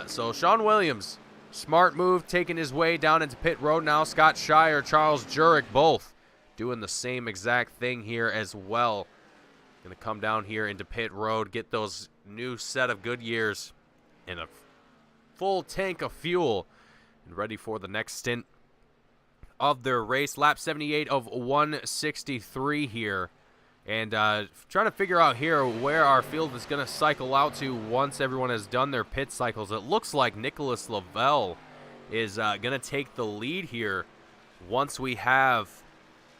So Sean Williams, smart move, taking his way down into pit road now. Scott Shire, Charles Jurek, both doing the same exact thing here as well. Going to come down here into pit road, get those new set of Goodyears and a full tank of fuel and ready for the next stint of their race. Lap 78 of 163 here. And trying to figure out here where our field is going to cycle out to once everyone has done their pit cycles. It looks like Nicholas Lavelle is going to take the lead here once we have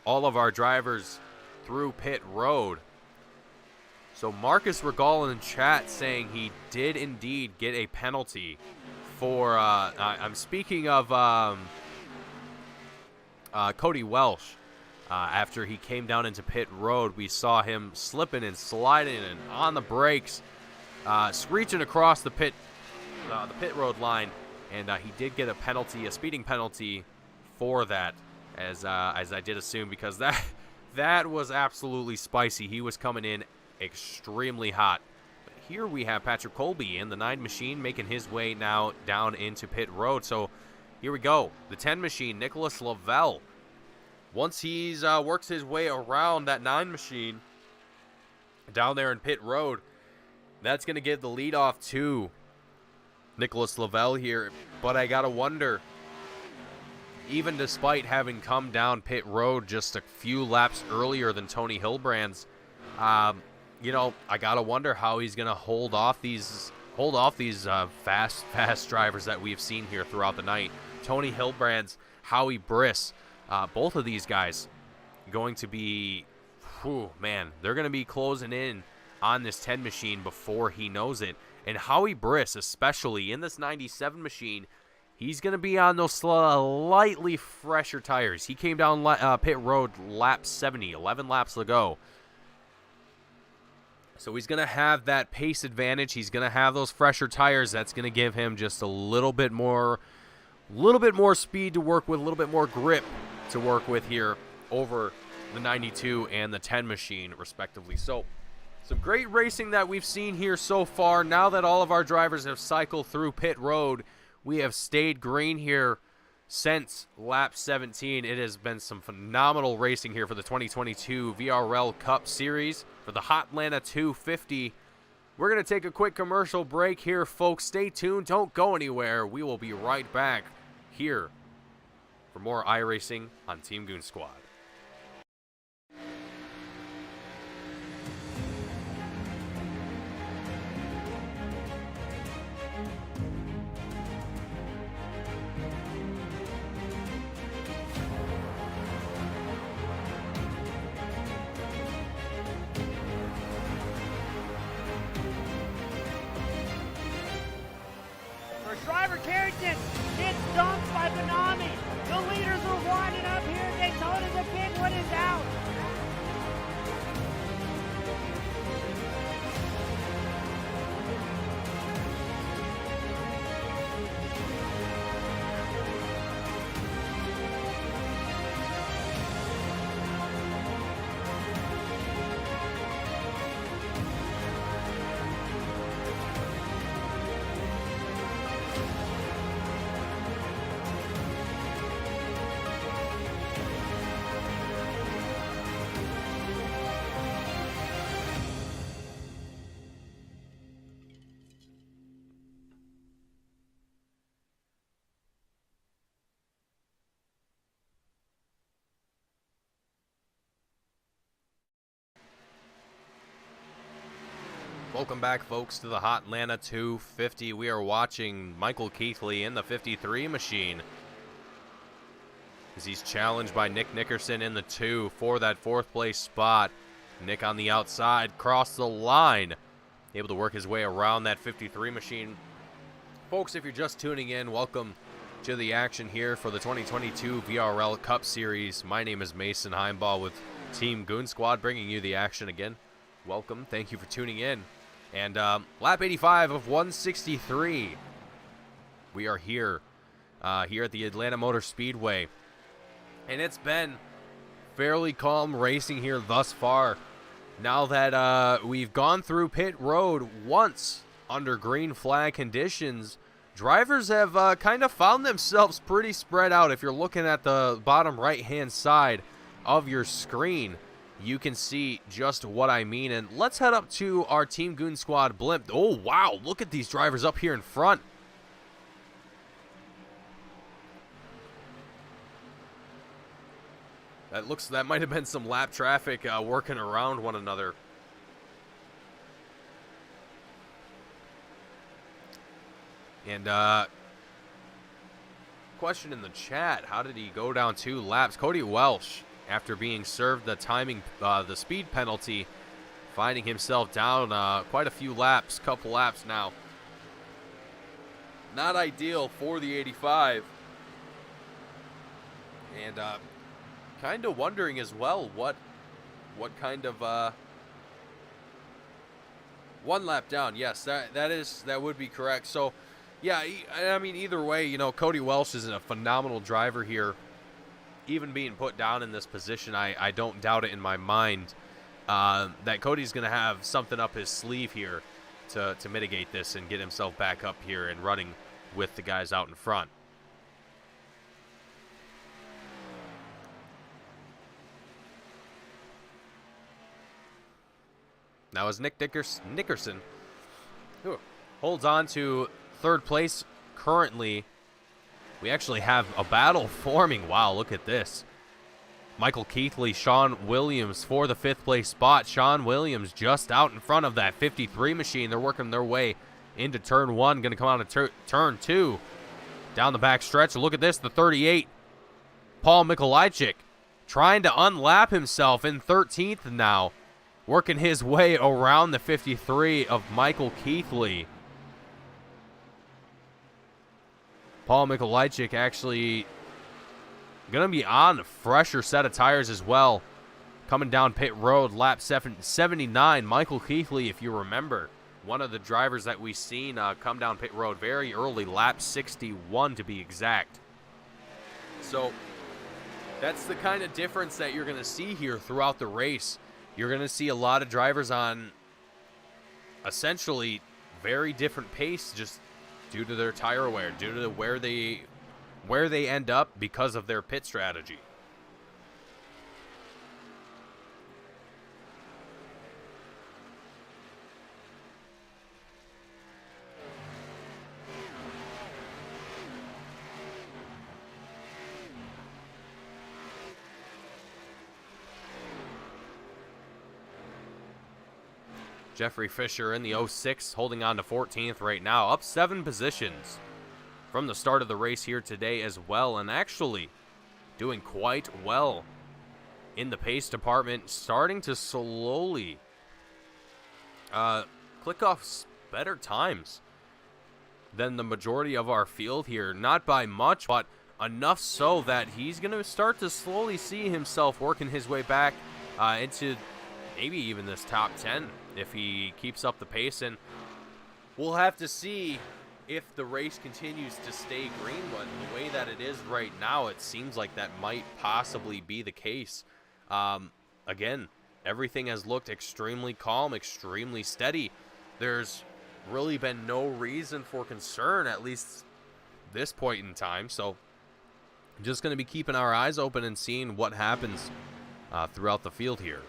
all of our drivers through pit road. So Marcus Regal in chat saying he did indeed get a penalty for, I'm speaking of Cody Welsh. After he came down into pit road, we saw him slipping and sliding and on the brakes, screeching across the pit road line, and he did get a penalty, a speeding penalty for that, as I did assume, because that was absolutely spicy. He was coming in extremely hot. But here we have Patrick Colby in the 9 machine making his way now down into pit road. So here we go, the 10 machine, Nicholas Lavelle. Once he's works his way around that 9 machine down there in pit road, that's going to give the lead off to Nicholas Lavelle here. But I got to wonder, even despite having come down pit road just a few laps earlier than Tony Hilbrand's, you know, I got to wonder how he's going to hold off these fast drivers that we've seen here throughout the night. Tony Hilbrand's, Howie Briss. Both of these guys going to be, man, they're going to be closing in on this 10 machine before he knows it. And Howie Briss, especially in this 97 machine, he's going to be on those slightly fresher tires. He came down pit road lap 70, 11 laps to go. So he's going to have that pace advantage. He's going to have those fresher tires. That's going to give him just a little bit more speed to work with, a little bit more grip to work with here over the 92 and the 10 machine, respectively. So, some great racing that we've seen here so far. Now that all of our drivers have cycled through pit road, we have stayed green here since lap 17. It has been some phenomenal racing here for the 2022 VRL Cup Series for the Hotlanta 250. We're going to take a quick commercial break here, folks. Stay tuned. Don't go anywhere. We will be right back here for more iRacing on Team Goon Squad. Driver Carrington gets dumped by Benami. The leaders are winding up here. Daytona, the big one is out. Welcome back, folks, to the Hotlanta 250. We are watching Michael Keithley in the 53 machine as he's challenged by Nick Nickerson in the 2 for that fourth place spot. Nick on the outside, crossed the line, able to work his way around that 53 machine. Folks, if you're just tuning in, welcome to the action here for the 2022 VRL Cup Series. My name is Mason Heimbaugh with Team Goon Squad, bringing you the action again. Welcome. Thank you for tuning in. And lap 85 of 163. We are here at the Atlanta Motor Speedway. And it's been fairly calm racing here thus far. Now that we've gone through pit road once under green flag conditions, drivers have kind of found themselves pretty spread out. If you're looking at the bottom right-hand side of your screen, you can see just what I mean. And let's head up to our Team Goon Squad blimp. Oh, wow. Look at these drivers up here in front. That might have been some lap traffic working around one another. And question in the chat, how did he go down 2 laps? Cody Welsh, after being served the speed penalty, finding himself down quite a few laps, couple laps now. Not ideal for the 85. And kind of wondering as well what kind of 1 lap down. Yes, that would be correct. So yeah, I mean, either way, you know, Cody Welsh is a phenomenal driver here. Even being put down in this position, I don't doubt it in my mind that Cody's going to have something up his sleeve here to mitigate this and get himself back up here and running with the guys out in front. Now as Nick Nickerson holds on to 3rd place currently, we actually have a battle forming. Wow, look at this. Michael Keithley, Sean Williams for the 5th place spot. Sean Williams just out in front of that 53 machine. They're working their way into turn 1. Going to come out of turn 2. Down the back stretch. Look at this, the 38. Paul Mikolajczyk trying to unlap himself in 13th now. Working his way around the 53 of Michael Keithley. Paul Mikolajczyk actually going to be on a fresher set of tires as well. Coming down pit road, lap 79. Michael Keithley, if you remember, one of the drivers that we've seen come down pit road very early, lap 61 to be exact. So That's the kind of difference that you're going to see here throughout the race. You're going to see a lot of drivers on essentially very different pace just due to their tire wear, due to where they end up because of their pit strategy. Jeffrey Fisher in the 06 holding on to 14th right now, up 7 positions from the start of the race here today as well, and actually doing quite well in the pace department, starting to slowly click off better times than the majority of our field here. Not by much, but enough so that he's going to start to slowly see himself working his way back into maybe even this top 10 if he keeps up the pace. And we'll have to see if the race continues to stay green, but the way that it is right now, it seems like that might possibly be the case. Again, everything has looked extremely calm, extremely steady. There's really been no reason for concern, at least this point in time. So just going to be keeping our eyes open and seeing what happens throughout the field here.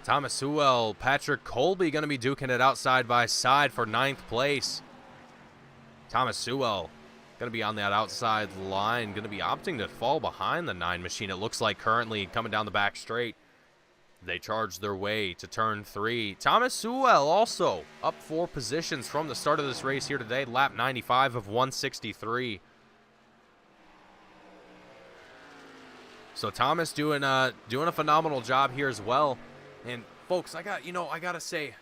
Thomas Sewell, Patrick Colby going to be duking it out side by side for 9th place. Thomas Sewell going to be on that outside line, going to be opting to fall behind the 9 machine. It looks like currently coming down the back straight. They charge their way to turn 3. Thomas Sewell also up 4 positions from the start of this race here today. Lap 95 of 163. So Thomas doing a phenomenal job here as well. And folks, I gotta say,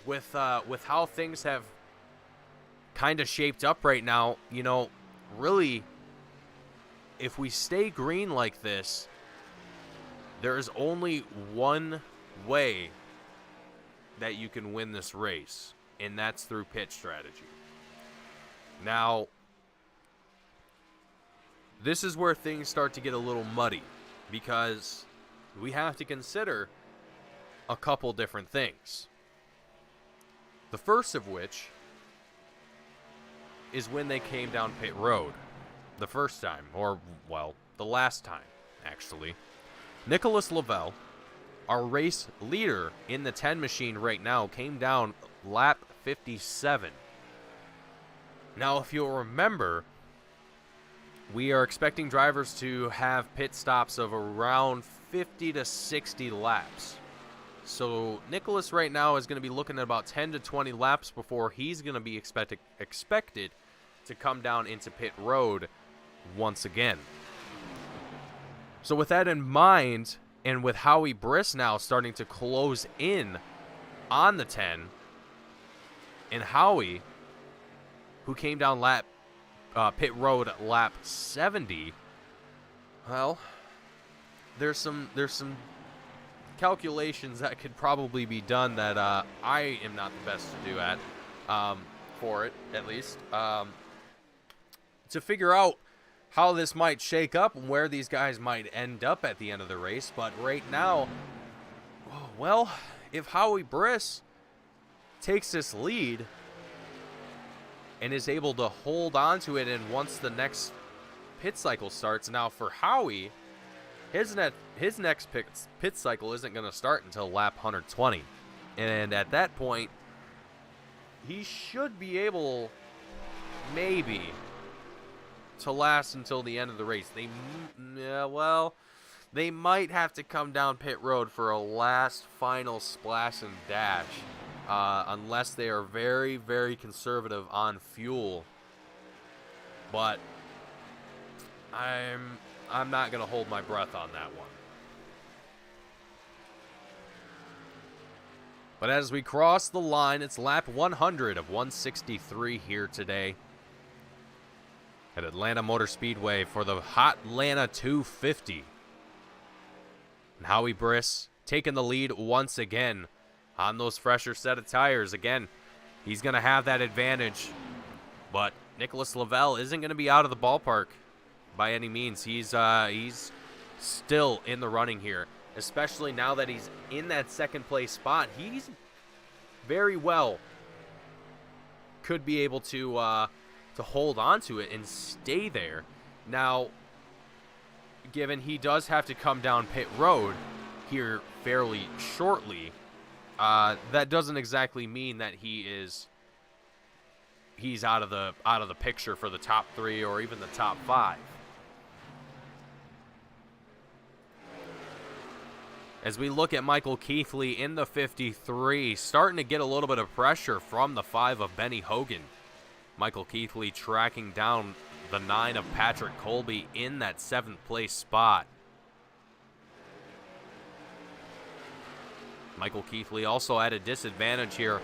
with how things have kind of shaped up right now, really, if we stay green like this, there is only one way that you can win this race, and that's through pit strategy. Now, this is where things start to get a little muddy, because we have to consider a couple different things. The first of which is when they came down pit road the first time, or, well, the last time, actually. Nicholas Lavelle, our race leader in the 10 machine right now, came down lap 57. Now, if you'll remember, we are expecting drivers to have pit stops of around 50 to 60 laps. So Nicholas right now is going to be looking at about 10 to 20 laps before he's going to be expected to come down into pit road once again. So with that in mind, and with Howie Briss now starting to close in on the 10, and Howie, who came down pit road lap 70, well, there's some calculations that could probably be done that I am not the best to do at, for it at least, to figure out how this might shake up and where these guys might end up at the end of the race. But right now, well, if Howie Briss takes this lead and is able to hold on to it, and once the next pit cycle starts, now for Howie, his next pit cycle isn't going to start until lap 120. And at that point, he should be able, maybe, to last until the end of the race. They might have to come down pit road for a last final splash and dash unless they are very, very conservative on fuel. But I'm not going to hold my breath on that one. But as we cross the line, it's lap 100 of 163 here today at Atlanta Motor Speedway for the Hotlanta 250. And Howie Briss taking the lead once again on those fresher set of tires. Again, he's going to have that advantage, but Nicholas Lavelle isn't going to be out of the ballpark by any means. He's still in the running here, especially now that he's in that second place spot. He's very well could be able to hold on to it and stay there. Now, given he does have to come down pit road here fairly shortly, that doesn't exactly mean that he's out of the picture for the top 3 or even the top 5. As we look at Michael Keithley in the 53, starting to get a little bit of pressure from the 5 of Benny Hogan. Michael Keithley tracking down the 9 of Patrick Colby in that 7th place spot. Michael Keithley also at a disadvantage here.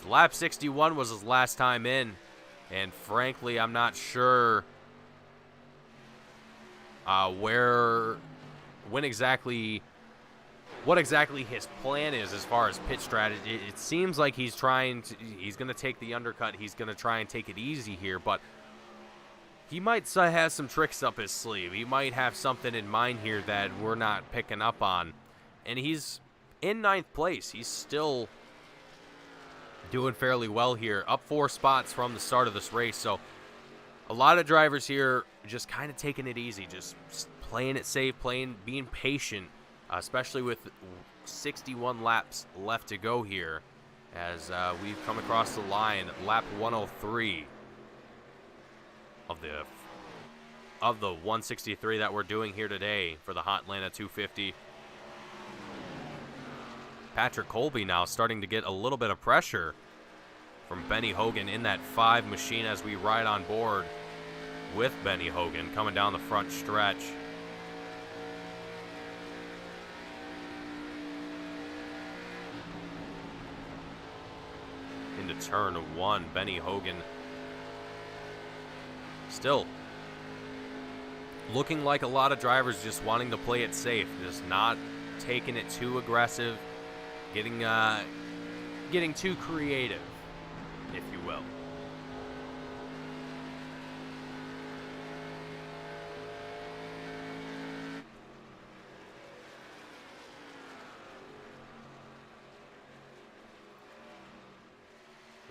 Lap 61 was his last time in, and frankly, I'm not sure what exactly his plan is as far as pit strategy. It seems like he's going to take the undercut. He's going to try and take it easy here, but he might have some tricks up his sleeve. He might have something in mind here that we're not picking up on. And he's in 9th place. He's still doing fairly well here, up 4 spots from the start of this race. So a lot of drivers here just kind of taking it easy, just playing it safe, being patient, especially with 61 laps left to go here as we've come across the line, lap 103 of the 163 that we're doing here today for the Hotlanta 250. Patrick Colby now starting to get a little bit of pressure from Benny Hogan in that 5 machine as we ride on board with Benny Hogan coming down the front stretch. Into turn 1, Benny Hogan still looking like a lot of drivers just wanting to play it safe, just not taking it too aggressive, getting too creative, if you will.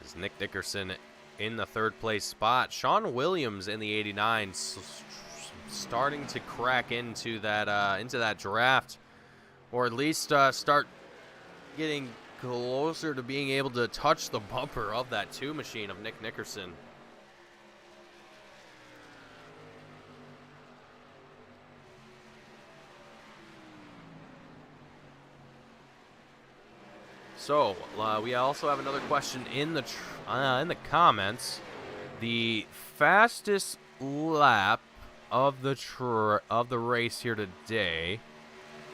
Is Nick Dickerson in the 3rd place spot. Sean Williams in the 89 starting to crack into that draft, or at least start getting closer to being able to touch the bumper of that 2 machine of Nick Nickerson. So we also have another question in the comments. The fastest lap of the race here today.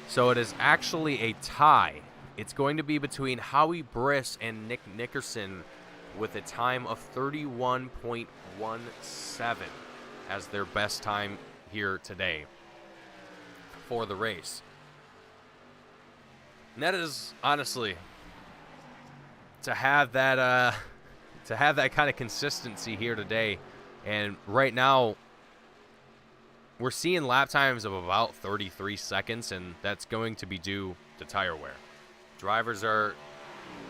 So it is actually a tie. It's going to be between Howie Briss and Nick Nickerson with a time of 31.17 as their best time here today for the race. And that is honestly to have that kind of consistency here today. And right now we're seeing lap times of about 33 seconds, and that's going to be due to tire wear. Drivers are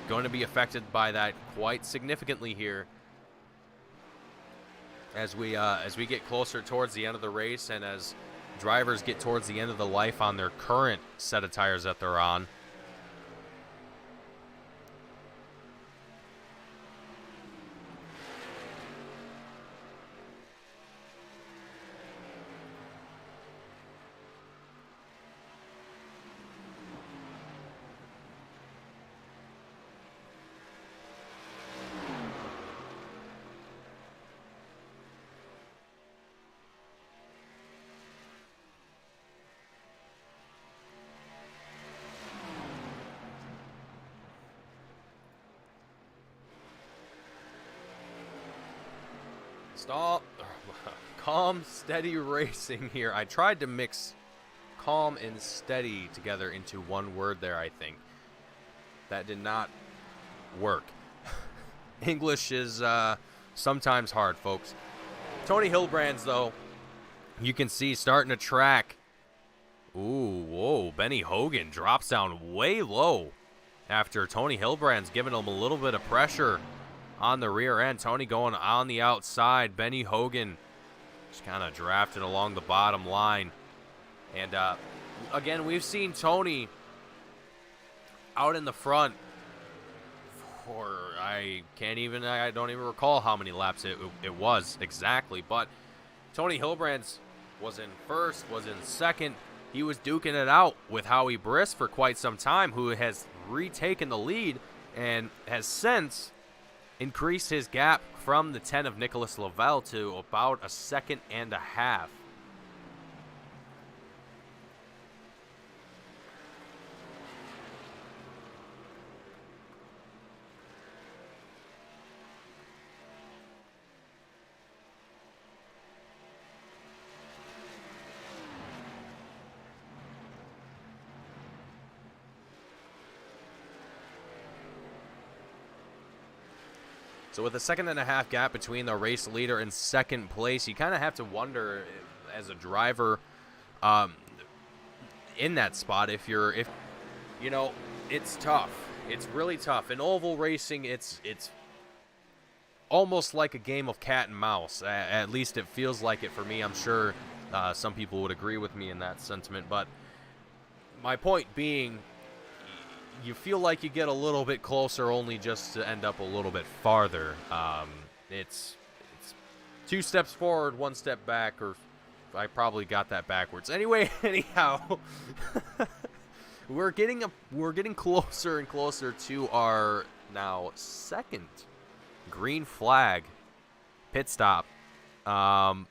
going to be affected by that quite significantly here as we get closer towards the end of the race, and as drivers get towards the end of the life on their current set of tires that they're on. Stop. Calm, steady racing here. I tried to mix calm and steady together into one word there, I think. That did not work. English is sometimes hard, folks. Tony Hildebrand's, though, you can see starting to track. Ooh, whoa. Benny Hogan drops down way low after Tony Hildebrand's giving him a little bit of pressure on the rear end. Tony going on the outside. Benny Hogan just kind of drafted along the bottom line. And, again, we've seen Tony out in the front for, I don't even recall how many laps it was exactly. But Tony Hildebrand's was in first, was in second. He was duking it out with Howie Briss for quite some time, who has retaken the lead and has since increased his gap from the 10 of Nicholas Lavelle to about a second and a half. So with a second and a half gap between the race leader and second place, you kind of have to wonder as a driver in that spot if you know, it's tough. It's really tough. In oval racing, it's almost like a game of cat and mouse. At least it feels like it for me. I'm sure some people would agree with me in that sentiment. But my point being, you feel like you get a little bit closer only just to end up a little bit farther. It's 2 steps forward, 1 step back, or I probably got that backwards. Anyway, anyhow, we're getting closer and closer to our now second green flag pit stop. I'm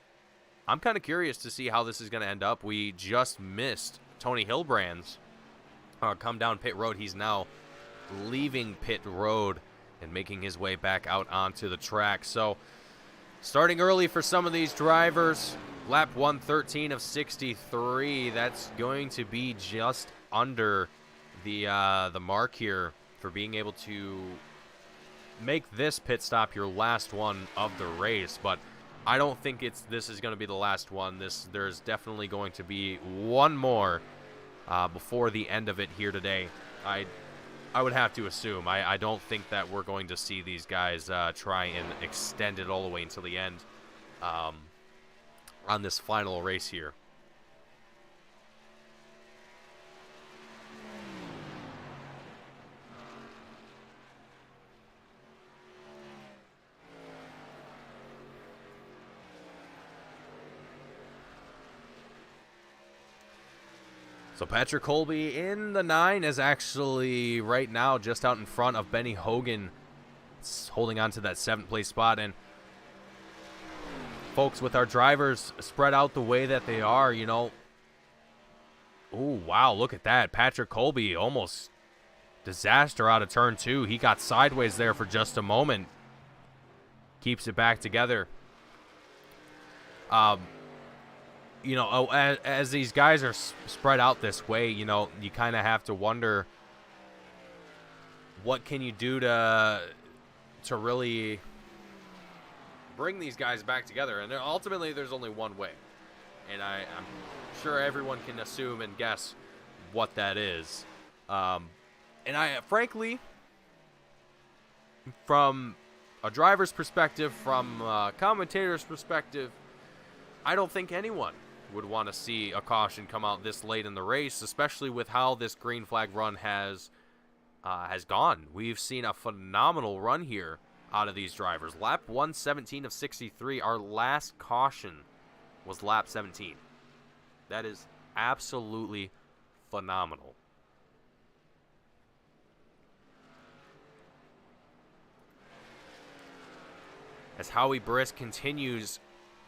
kind of curious to see how this is going to end up. We just missed Tony Hildebrand's come down pit road. He's now leaving pit road and making his way back out onto the track. So starting early for some of these drivers. Lap 113 of 63. That's going to be just under the mark here for being able to make this pit stop your last one of the race. But I don't think this is going to be the last one. There's definitely going to be one more before the end of it here today. I would have to assume. I don't think that we're going to see these guys try and extend it all the way until the end on this final race here. So Patrick Colby in the 9 is actually right now just out in front of Benny Hogan. It's holding on to that 7th place spot. And folks, with our drivers spread out the way that they are, you know. Ooh, wow, look at that. Patrick Colby almost disaster out of turn 2. He got sideways there for just a moment. Keeps it back together. You know, as these guys are spread out this way, you know, you kind of have to wonder what can you do to really bring these guys back together. And ultimately, there's only one way. And I'm sure everyone can assume and guess what that is. And frankly, from a driver's perspective, from a commentator's perspective, I don't think anyone would want to see a caution come out this late in the race, especially with how this green flag run has gone. We've seen a phenomenal run here out of these drivers. Lap 117 of 63, our last caution was lap 17. That is absolutely phenomenal. As Howie Briss continues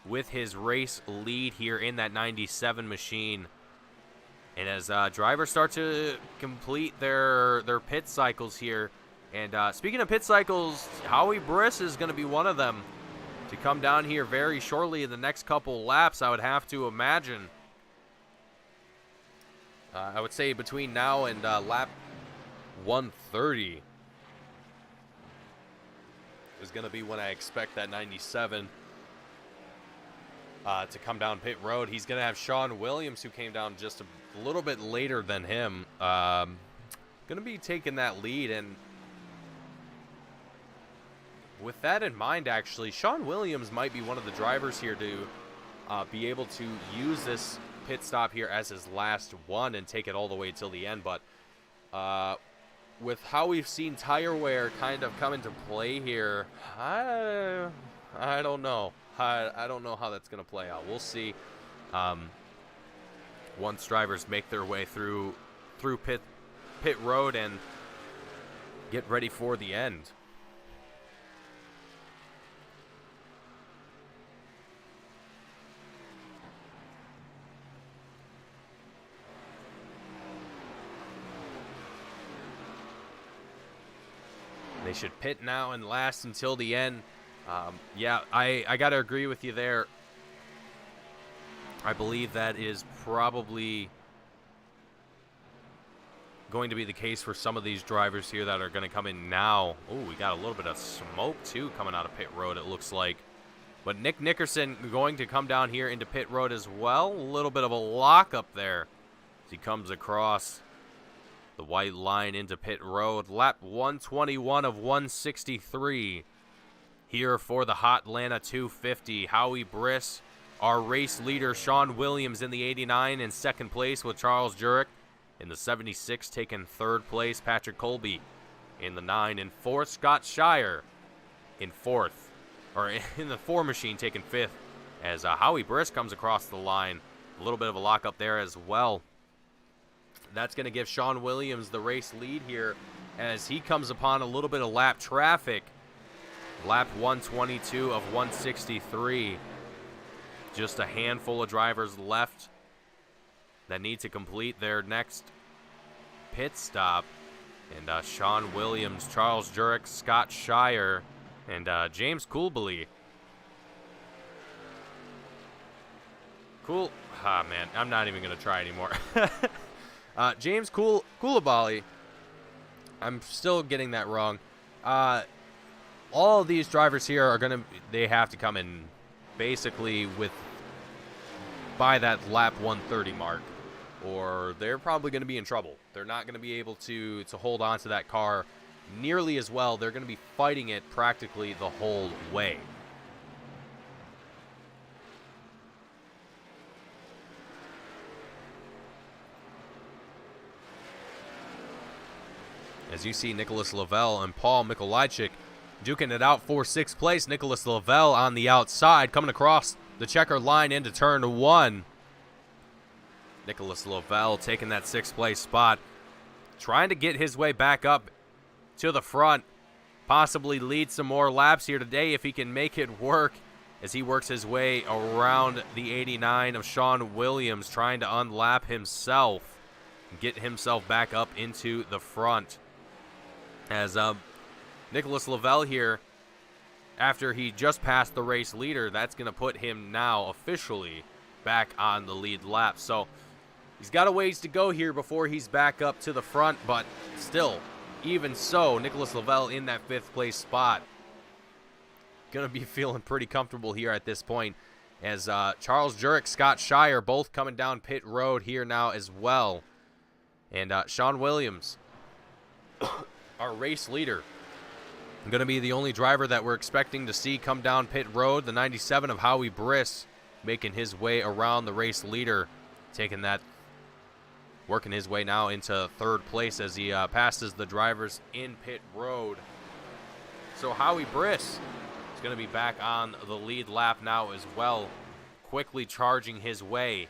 with his race lead here in that 97 machine. And as drivers start to complete their pit cycles here. And speaking of pit cycles, Howie Briss is going to be one of them. to come down here very shortly in the next couple laps, I would have to imagine. I would say between now and lap 130 is going to be when I expect that 97 to come down pit road. He's going to have Sean Williams, who came down just a little bit later than him, going to be taking that lead. And with that in mind, actually, Sean Williams might be one of the drivers here to be able to use this pit stop here as his last one and take it all the way till the end. But with how we've seen tire wear kind of come into play here, I don't know. I don't know how that's going to play out. We'll see. Once drivers make their way through pit road and get ready for the end. They should pit now and last until the end. Yeah, I got to agree with you there. I believe that is probably going to be the case for some of these drivers here that are going to come in now. Oh, we got a little bit of smoke, too, coming out of pit road, it looks like. But Nick Nickerson going to come down here into pit road as well. A little bit of a lock up there as he comes across the white line into pit road. Lap 121 of 163 here for the Hotlanta 250. Howie Briss, our race leader. Sean Williams in the 89 in second place with Charles Jurek. In the 76 taking third place. Patrick Colby in the 9 and fourth. Scott Shire in fourth, or in the 4 machine taking fifth as Howie Briss comes across the line. A little bit of a lock up there as well. That's going to give Sean Williams the race lead here as he comes upon a little bit of lap traffic. Lap 122 of 163. Just a handful of drivers left that need to complete their next pit stop. And Sean Williams, Charles Jurek, Scott Shire, and James Coolbely. Man, I'm not even going to try anymore. James Coulibaly. I'm still getting that wrong. All of these drivers here are they have to come in basically by that lap 130 mark, or they're probably going to be in trouble. They're not going to be able to hold on to that car nearly as well. They're going to be fighting it practically the whole way. As you see Nicholas Lavelle and Paul Mikolajczyk duking it out for 6th place. Nicholas Lavelle on the outside, coming across the checkered line into turn 1. Nicholas Lavelle taking that 6th place spot, trying to get his way back up to the front, possibly lead some more laps here today if he can make it work, as he works his way around the 89 of Sean Williams, trying to unlap himself, get himself back up into the front. As Nicholas Lavelle here, after he just passed the race leader, that's going to put him now officially back on the lead lap. So he's got a ways to go here before he's back up to the front, but still, even so, Nicholas Lavelle in that 5th place spot. Going to be feeling pretty comfortable here at this point, as Charles Jurek, Scott Shire both coming down pit road here now as well. And Sean Williams, our race leader, going to be the only driver that we're expecting to see come down pit road. The 97 of Howie Briss making his way around the race leader, working his way now into 3rd place as he passes the drivers in pit road. So Howie Briss is going to be back on the lead lap now as well, quickly charging his way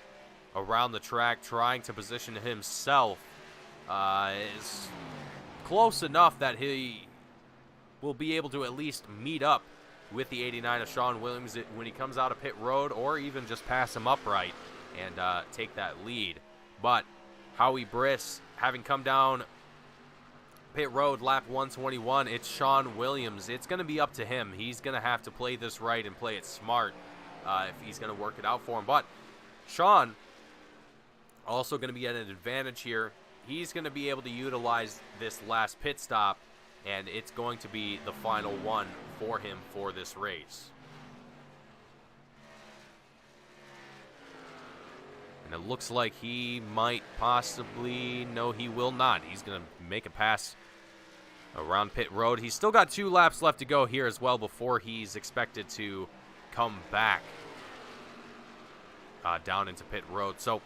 around the track, trying to position himself is close enough that he will be able to at least meet up with the 89 of Sean Williams when he comes out of pit road, or even just pass him upright and take that lead. But Howie Briss, having come down Pit road, lap 121. It's Sean Williams. It's going to be up to him. He's going to have to play this right and play it smart if he's going to work it out for him. But Sean also going to be at an advantage here. He's going to be able to utilize this last pit stop, and it's going to be the final one for him for this race. And it looks like he might possibly, no, he will not. He's going to make a pass around pit road. He's still got 2 laps left to go here as well before he's expected to come back down into pit road. So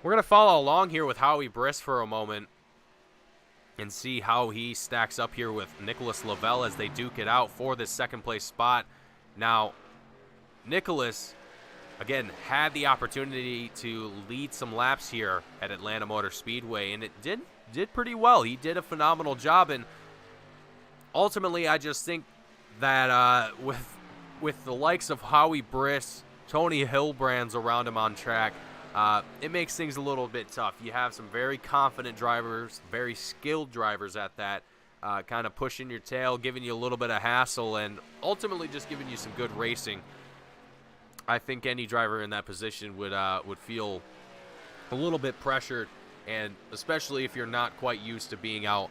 we're going to follow along here with Howie Briss for a moment and see how he stacks up here with Nicholas Lavelle as they duke it out for this second place spot. Now, Nicholas, again, had the opportunity to lead some laps here at Atlanta Motor Speedway, and it did pretty well. He did a phenomenal job, and ultimately, I just think that with the likes of Howie Briss, Tony Hillbrands around him on track, it makes things a little bit tough. You have some very confident drivers, very skilled drivers at that, kind of pushing your tail, giving you a little bit of hassle, and ultimately just giving you some good racing. I think any driver in that position would feel a little bit pressured, and especially if you're not quite used to being out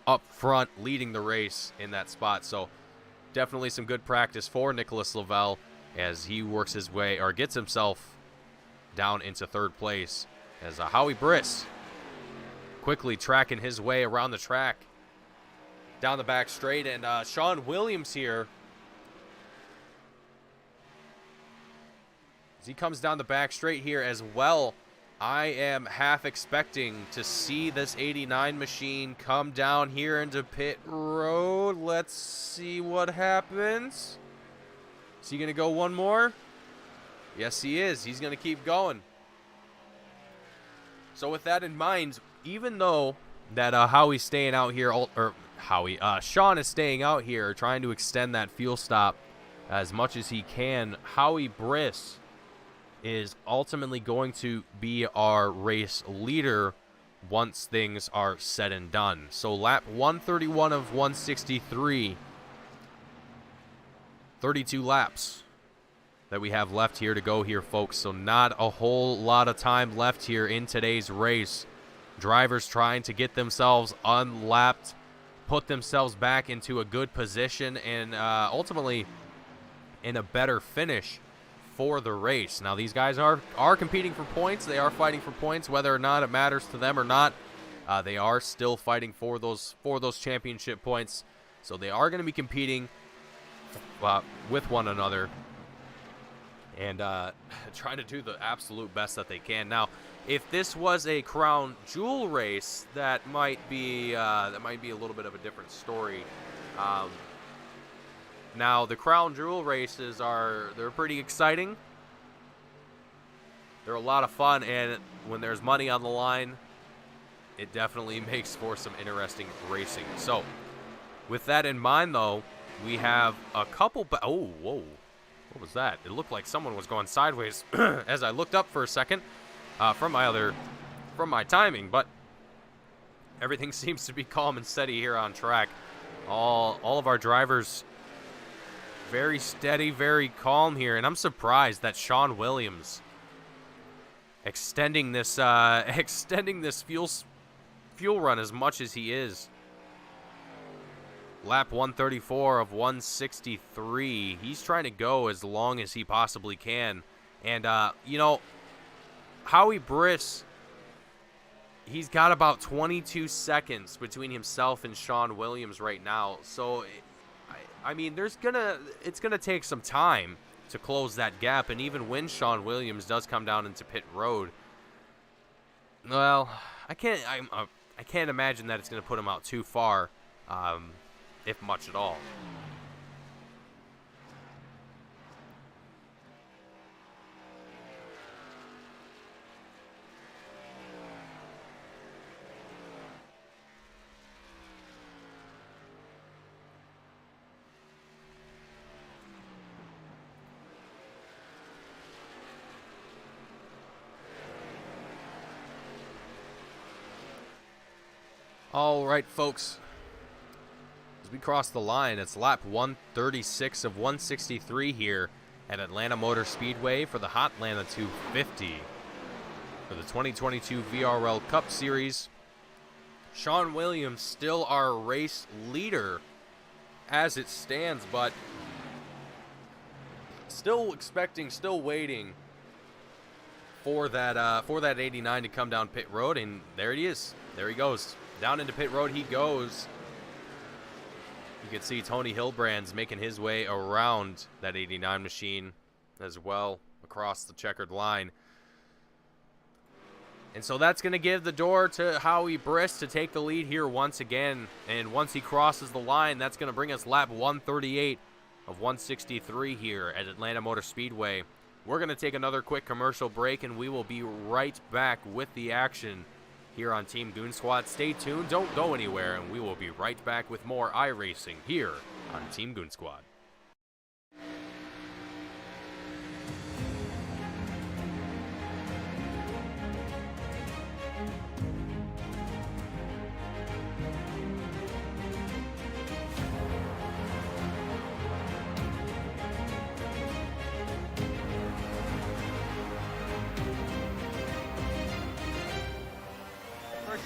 up front leading the race in that spot. So definitely some good practice for Nicholas Lavelle as he works his way or gets himself down into third place, as Howie Briss quickly tracking his way around the track down the back straight. And Sean Williams here, as he comes down the back straight here as well, I am half expecting to see this 89 machine come down here into pit road. Let's see what happens. Is he going to go one more? Yes, he is. He's going to keep going. So with that in mind, even though that Howie's staying out here, Sean is staying out here trying to extend that fuel stop as much as he can, Howie Briss is ultimately going to be our race leader once things are said and done. So lap 131 of 163, 32 laps that we have left here to go here, folks. So not a whole lot of time left here in today's race. Drivers trying to get themselves unlapped, put themselves back into a good position, and ultimately in a better finish for the race. Now, these guys are competing for points. They are fighting for points, whether or not it matters to them or not. They are still fighting for those championship points. So they are going to be competing with one another and trying to do the absolute best that they can. Now, if this was a crown jewel race, that might be a little bit of a different story. Now, the crown jewel races they're pretty exciting. They're a lot of fun, and when there's money on the line, it definitely makes for some interesting racing. So, with that in mind, though, we have a couple. Oh, whoa! What was that? It looked like someone was going sideways as I looked up for a second from my timing, but everything seems to be calm and steady here on track. All of our drivers very steady, very calm here, and I'm surprised that Sean Williams extending this fuel run as much as he is. Lap 134 of 163. He's trying to go as long as he possibly can, and Howie Briss, he's got about 22 seconds between himself and Sean Williams right now. So I mean, it's gonna take some time to close that gap, and even when Sean Williams does come down into pit road, well, I can't imagine that it's gonna put him out too far, if much at all. All right, folks. As we cross the line, it's lap 136 of 163 here at Atlanta Motor Speedway for the Hotlanta 250 for the 2022 VRL Cup Series. Sean Williams still our race leader as it stands, but still waiting for that 89 to come down pit road, and there he is. There he goes. Down into pit road he goes. You can see Tony Hilbrand's making his way around that 89 machine as well across the checkered line. And so that's going to give the door to Howie Briss to take the lead here once again. And once he crosses the line, that's going to bring us lap 138 of 163 here at Atlanta Motor Speedway. We're going to take another quick commercial break, and we will be right back with the action here on Team Goon Squad. Stay tuned, don't go anywhere, and we will be right back with more iRacing here on Team Goon Squad.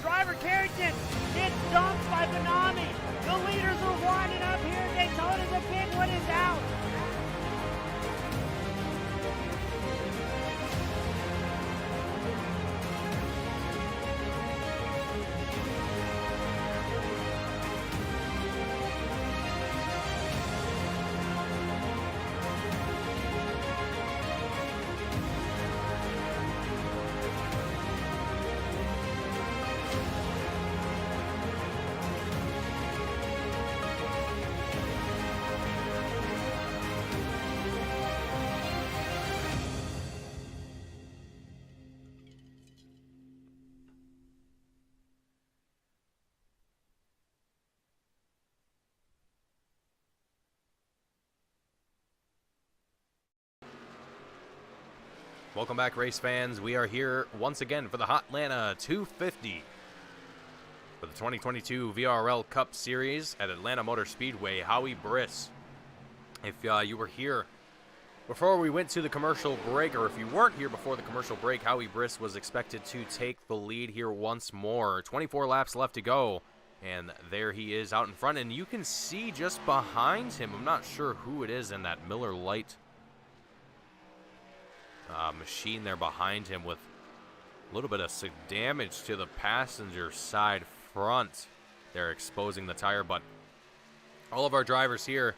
Driver Carrington gets dumped by Benami. The leaders are winding up here. Daytona's a pit. What is out? Welcome back, race fans. We are here once again for the Hotlanta 250 for the 2022 VRL Cup Series at Atlanta Motor Speedway. Howie Briss, if you were here before we went to the commercial break, or if you weren't here before the commercial break, Howie Briss was expected to take the lead here once more. 24 laps left to go, and there he is out in front, and you can see just behind him, I'm not sure who it is in that Miller Lite machine there behind him, with a little bit of damage to the passenger side front. They're exposing the tire, but all of our drivers here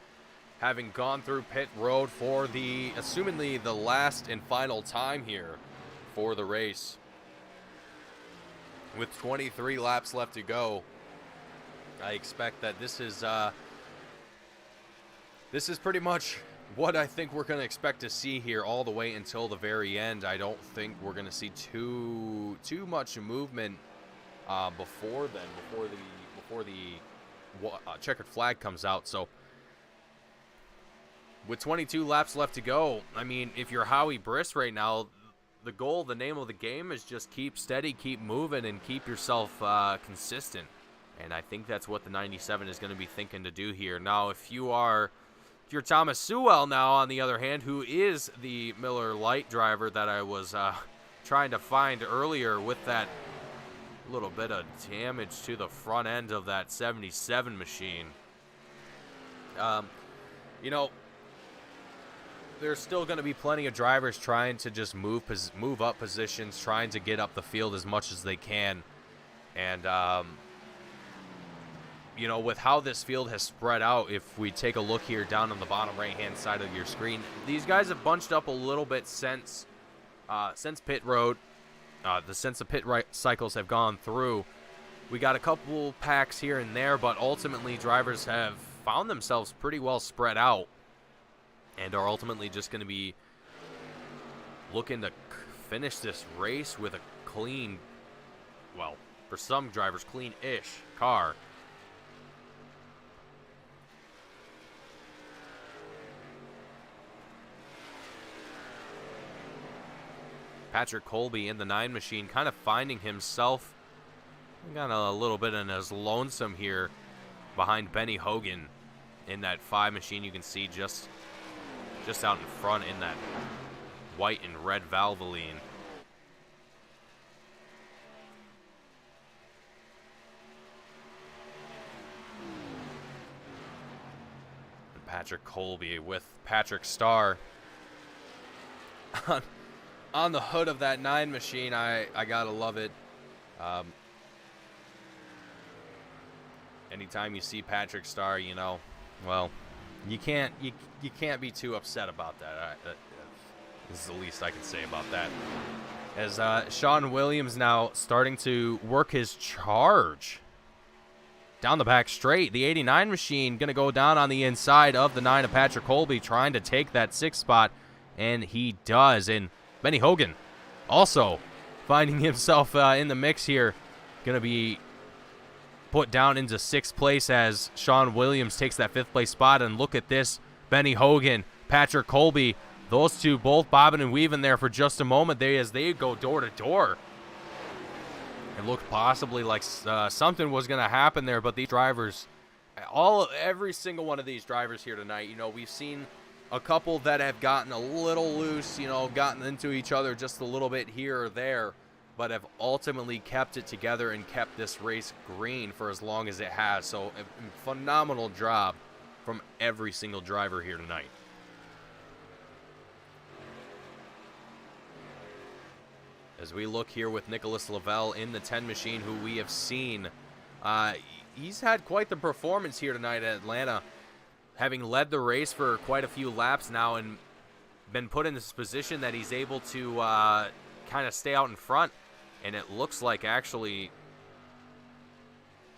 having gone through pit road for the, assumingly the last and final time here for the race. With 23 laps left to go, I expect that this is pretty much what I think we're going to expect to see here all the way until the very end. I don't think we're going to see too much movement before then, before the checkered flag comes out. So with 22 laps left to go, I mean, if you're Howie Briss right now, the goal, the name of the game is just keep steady, keep moving, and keep yourself consistent. And I think that's what the 97 is going to be thinking to do here. Now, if you're Thomas Sewell now, on the other hand, who is the Miller Lite driver that I was trying to find earlier with that little bit of damage to the front end of that 77 machine. You know, there's still going to be plenty of drivers trying to just move up positions, trying to get up the field as much as they can. And, you know, with how this field has spread out, if we take a look here down on the bottom right-hand side of your screen, these guys have bunched up a little bit since pit road, since the pit cycles have gone through. We got a couple packs here and there, but ultimately drivers have found themselves pretty well spread out and are ultimately just going to be looking to finish this race with a clean, well, for some drivers, clean-ish car. Patrick Colby in the 9 machine kind of finding himself Got a little bit in his lonesome here behind Benny Hogan in that 5 machine. You can see just out in front in that white and red Valvoline. And Patrick Colby with Patrick Starr on the hood of that 9 machine. I gotta love it. Anytime you see Patrick Starr, you know, well, you can't be too upset about that. This is the least I can say about that. As Sean Williams now starting to work his charge down the back straight. The 89 machine going to go down on the inside of the 9 of Patrick Colby, trying to take that 6th spot, and he does. And Benny Hogan also finding himself in the mix here, going to be put down into 6th place as Sean Williams takes that 5th place spot. And look at this, Benny Hogan, Patrick Colby, those two both bobbing and weaving there for just a moment as they go door to door. It looked possibly like something was going to happen there, but these drivers, every single one of these drivers here tonight, you know, we've seen a couple that have gotten a little loose, you know, gotten into each other just a little bit here or there, but have ultimately kept it together and kept this race green for as long as it has. So a phenomenal job from every single driver here tonight. As we look here with Nicholas Lavelle in the 10 machine, who we have seen, he's had quite the performance here tonight at Atlanta, having led the race for quite a few laps now and been put in this position that he's able to kind of stay out in front. And it looks like actually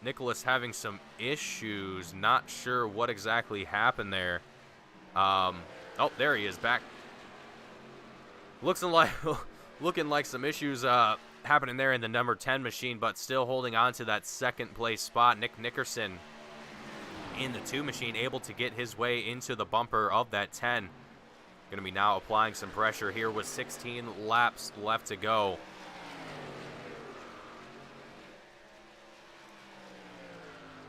Nicholas having some issues. Not sure what exactly happened there. Oh, there he is back. Looking like some issues happening there in the number 10 machine, but still holding on to that 2nd place spot. Nick Nickerson in the 2 machine, able to get his way into the bumper of that 10. Going to be now applying some pressure here with 16 laps left to go.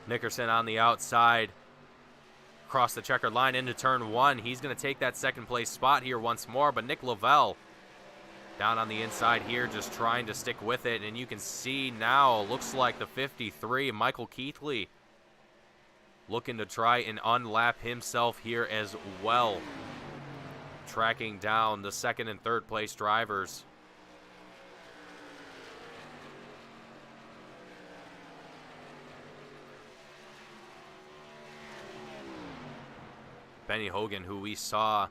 Nickerson on the outside, across the checkered line into turn 1. He's going to take that 2nd place spot here once more, but Nick Lavelle down on the inside here, just trying to stick with it. And you can see now, looks like the 53, Michael Keithley, looking to try and unlap himself here as well, tracking down the 2nd and 3rd place drivers. Benny Hogan, who we saw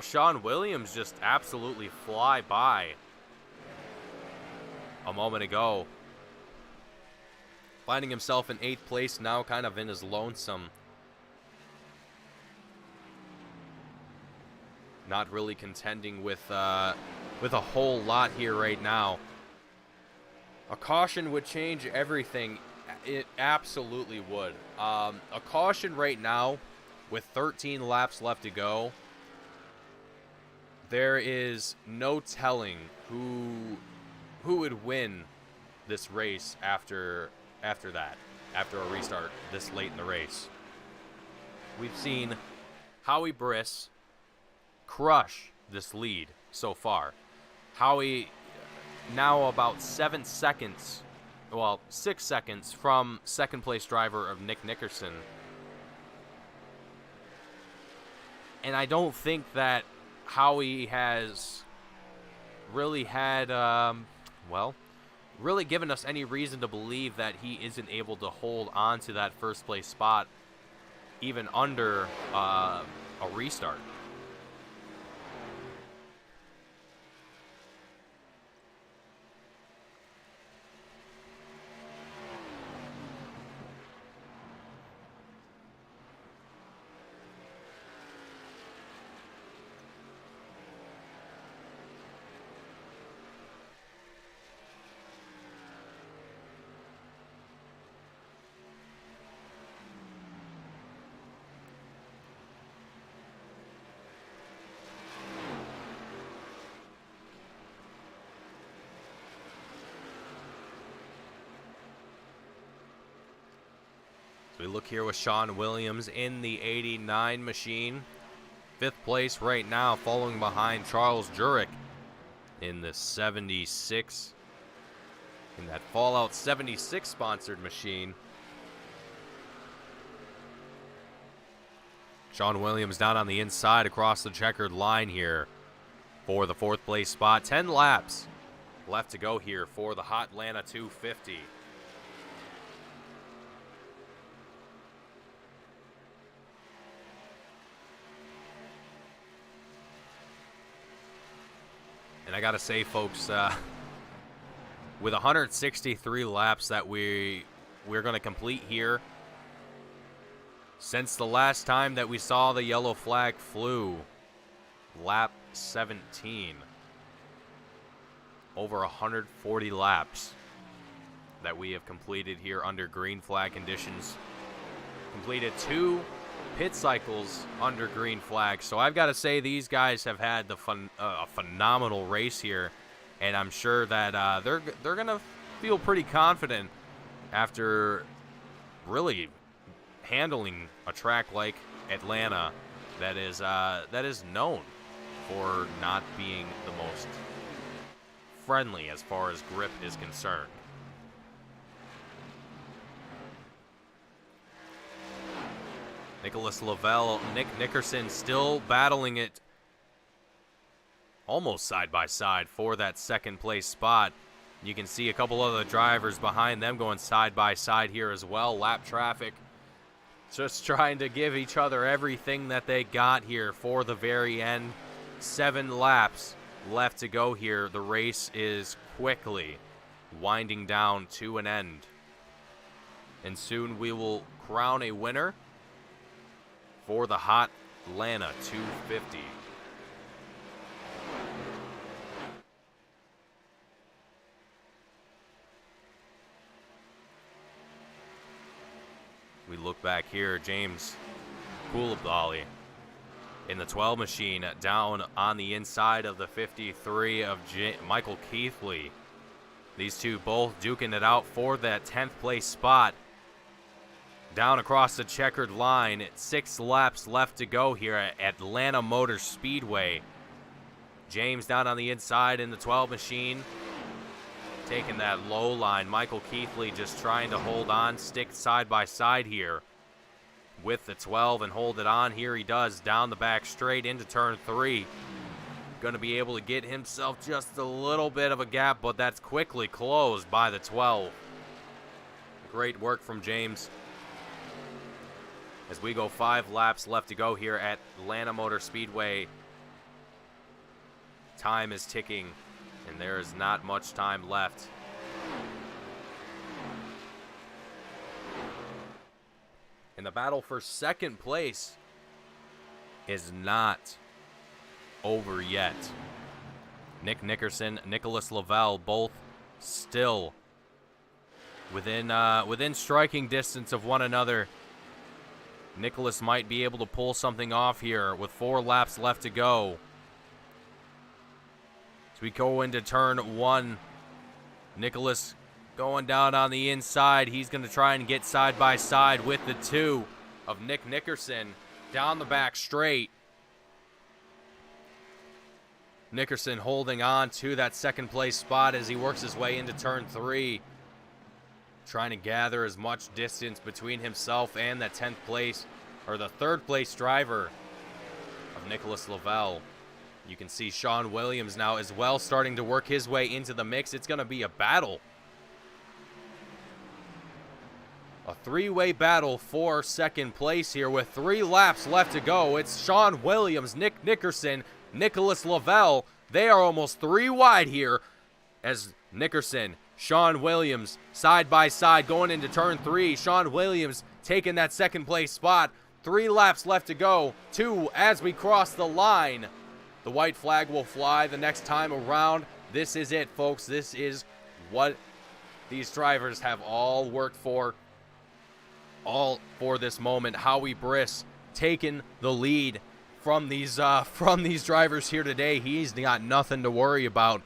Sean Williams just absolutely fly by a moment ago, finding himself in 8th place now, kind of in his lonesome. Not really contending with a whole lot here right now. A caution would change everything. It absolutely would. A caution right now, with 13 laps left to go, there is no telling who would win this race after a restart this late in the race. We've seen Howie Briss crush this lead so far. Howie now about 6 seconds from 2nd place driver of Nick Nickerson. And I don't think that Howie has really had, really given us any reason to believe that he isn't able to hold on to that 1st place spot even under a restart. We look here with Sean Williams in the 89 machine. 5th place right now, following behind Charles Jurek in the 76. In that Fallout 76 sponsored machine. Sean Williams down on the inside across the checkered line here for the 4th place spot. 10 laps left to go here for the Hotlanta 250. And I gotta say, folks, with 163 laps that we're gonna complete here, since the last time that we saw the yellow flag flew, lap 17, over 140 laps that we have completed here under green flag conditions. Completed 2 pit cycles under green flag. So I've got to say these guys have had a phenomenal race here, and I'm sure that they're gonna feel pretty confident after really handling a track like Atlanta that is known for not being the most friendly as far as grip is concerned. Nicholas Lavelle, Nick Nickerson still battling it almost side by side for that 2nd place spot. You can see a couple other drivers behind them going side by side here as well. Lap traffic just trying to give each other everything that they got here for the very end. 7 laps left to go here. The race is quickly winding down to an end. And soon we will crown a winner for the Hotlanta 250. We look back here, James Coulibaly in the 12 machine down on the inside of the 53 of Michael Keithley. These two both duking it out for that 10th place spot. Down across the checkered line, 6 laps left to go here at Atlanta Motor Speedway. James down on the inside in the 12 machine, taking that low line. Michael Keithley just trying to hold on, stick side by side here with the 12 and hold it on. Here he does, down the back straight into turn 3. Going to be able to get himself just a little bit of a gap, but that's quickly closed by the 12. Great work from James. As we go 5 laps left to go here at Atlanta Motor Speedway. Time is ticking, and there is not much time left. And the battle for 2nd place is not over yet. Nick Nickerson, Nicholas Lavelle, both still within striking distance of one another. Nicholas might be able to pull something off here with 4 laps left to go. As we go into turn 1, Nicholas going down on the inside. He's going to try and get side by side with the 2 of Nick Nickerson down the back straight. Nickerson holding on to that 2nd place spot as he works his way into turn 3. Trying to gather as much distance between himself and that 10th place, or the 3rd place driver of Nicholas Lavelle. You can see Sean Williams now as well starting to work his way into the mix. It's going to be a battle. A 3-way battle for 2nd place here with 3 laps left to go. It's Sean Williams, Nick Nickerson, Nicholas Lavelle. They are almost 3 wide here as Nickerson, Sean Williams side by side going into turn 3. Sean Williams taking that 2nd place spot. 3 laps left to go. 2 as we cross the line. The white flag will fly the next time around. This is it, folks. This is what these drivers have all worked for. All for this moment. Howie Briss taking the lead from these drivers here today. He's got nothing to worry about.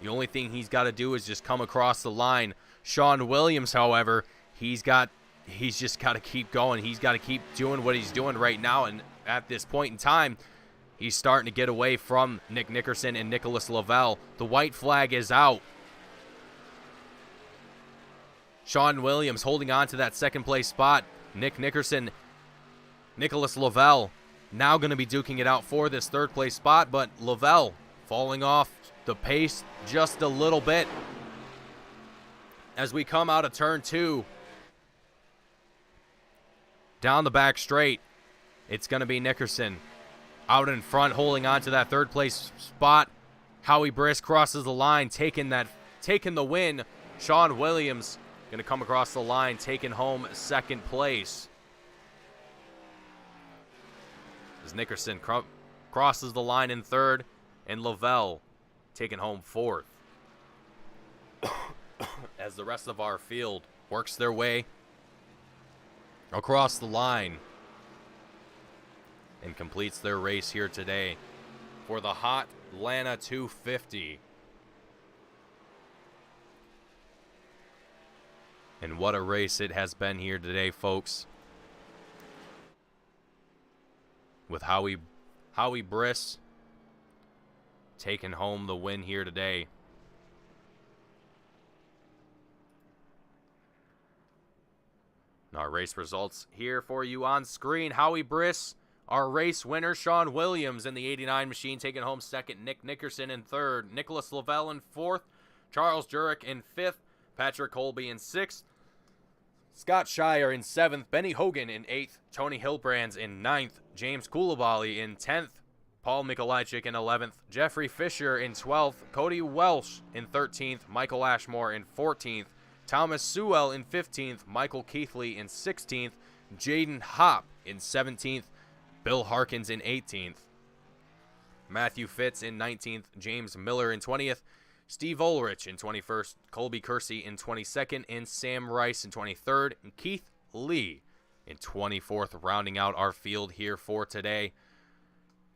The only thing he's got to do is just come across the line. Sean Williams, however, he's got he's just got to keep going. He's got to keep doing what he's doing right now. And at this point in time, he's starting to get away from Nick Nickerson and Nicholas Lavelle. The white flag is out. Sean Williams holding on to that second place spot. Nick Nickerson, Nicholas Lavelle now going to be duking it out for this third place spot, but Lavelle falling off the pace just a little bit as we come out of turn 2. Down the back straight, it's going to be Nickerson out in front holding on to that third place spot. Howie Briss crosses the line, taking the win. Sean Williams going to come across the line, taking home second place. As Nickerson crosses the line in third, and Lavelle taking home fourth. As the rest of our field works their way across the line and completes their race here today for the Hotlanta 250. And what a race it has been here today, folks. With Howie Briss taking home the win here today. And our race results here for you on screen. Howie Briss, our race winner. Sean Williams in the 89 machine taking home second. Nick Nickerson in third. Nicholas Lavelle in fourth. Charles Jurek in fifth. Patrick Colby in sixth. Scott Shire in 7th, Benny Hogan in 8th, Tony Hilbrands in 9th, James Koulibaly in 10th, Paul Mikolajczyk in 11th, Jeffrey Fisher in 12th, Cody Welsh in 13th, Michael Ashmore in 14th, Thomas Sewell in 15th, Michael Keithley in 16th, Jaden Hopp in 17th, Bill Harkins in 18th, Matthew Fitz in 19th, James Miller in 20th, Steve Ulrich in 21st, Colby Kersey in 22nd, and Sam Rice in 23rd, and Keith Lee in 24th, rounding out our field here for today.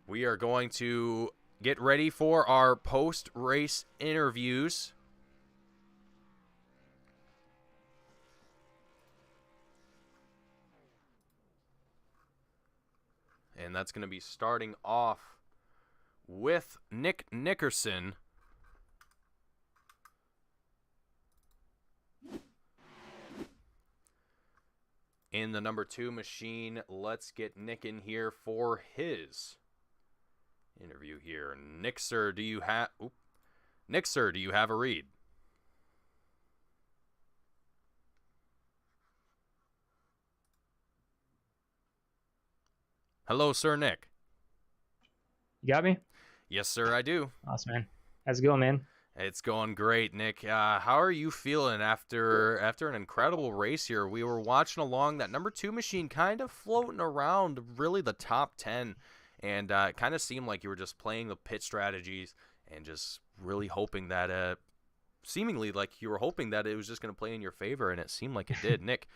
We are going to get ready for our post-race interviews. And that's going to be starting off with Nick Nickerson. In the number 2 machine, let's get Nick in here for his interview here. Nick, sir, do you have a read? Hello, sir, Nick. You got me? Yes, sir, I do. Awesome, man. How's it going, man? It's going great, Nick. How are you feeling after an incredible race here? We were watching along that number 2 machine kind of floating around really the top 10, and it kind of seemed like you were just playing the pit strategies and just really hoping that seemingly like you were hoping that it was just going to play in your favor, and it seemed like it did. Nick,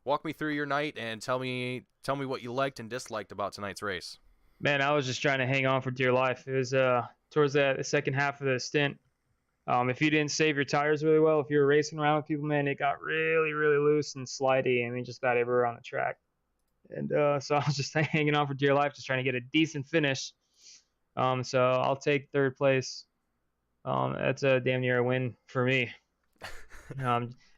walk me through your night and tell me what you liked and disliked about tonight's race. Man, I was just trying to hang on for dear life. It was towards the second half of the stint. If you didn't save your tires really well, if you were racing around with people, man, it got really, really loose and slidey. I mean, just about everywhere on the track. And so I was just hanging on for dear life, just trying to get a decent finish. So I'll take third place. That's a damn near a win for me.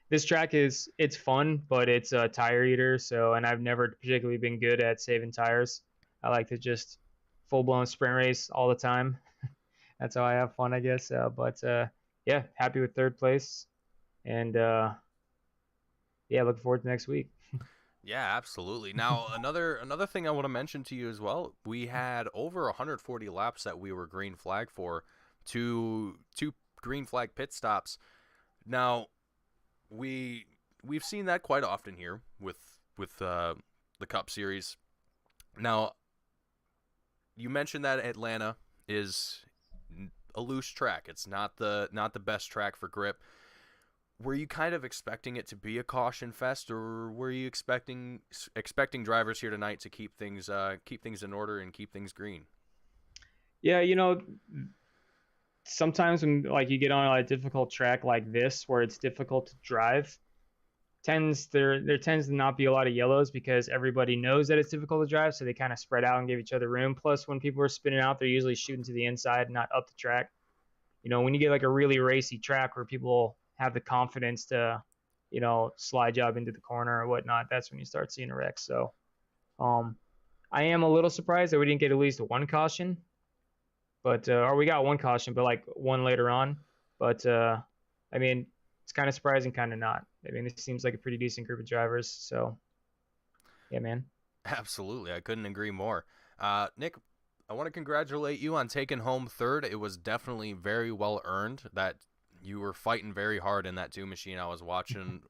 This track it's fun, but it's a tire eater. And I've never particularly been good at saving tires. I like to just full-blown sprint race all the time. That's how I have fun, I guess. Yeah, happy with third place. And, yeah, looking forward to next week. Yeah, absolutely. Now, another thing I want to mention to you as well, we had over 140 laps that we were green flag for, two green flag pit stops. Now, we've seen that quite often here with the Cup Series. Now, you mentioned that Atlanta is a loose track. It's not the best track for grip. Were you kind of expecting it to be a caution fest, or were you expecting drivers here tonight to keep things in order and keep things green? Yeah, sometimes when like you get on a difficult track like this where it's difficult to drive, there tends to not be a lot of yellows because everybody knows that it's difficult to drive, so they kind of spread out and give each other room. Plus, when people are spinning out, they're usually shooting to the inside, not up the track. When you get like a really racy track where people have the confidence to, slide job into the corner or whatnot, that's when you start seeing a wreck. So, I am a little surprised that we didn't get at least one caution, or we got one caution, but like one later on. But I mean, it's kind of surprising, kind of not. I mean, it seems like a pretty decent group of drivers. So, yeah, man. Absolutely. I couldn't agree more. Nick, I want to congratulate you on taking home third. It was definitely very well earned. That you were fighting very hard in that 2 machine. I was watching.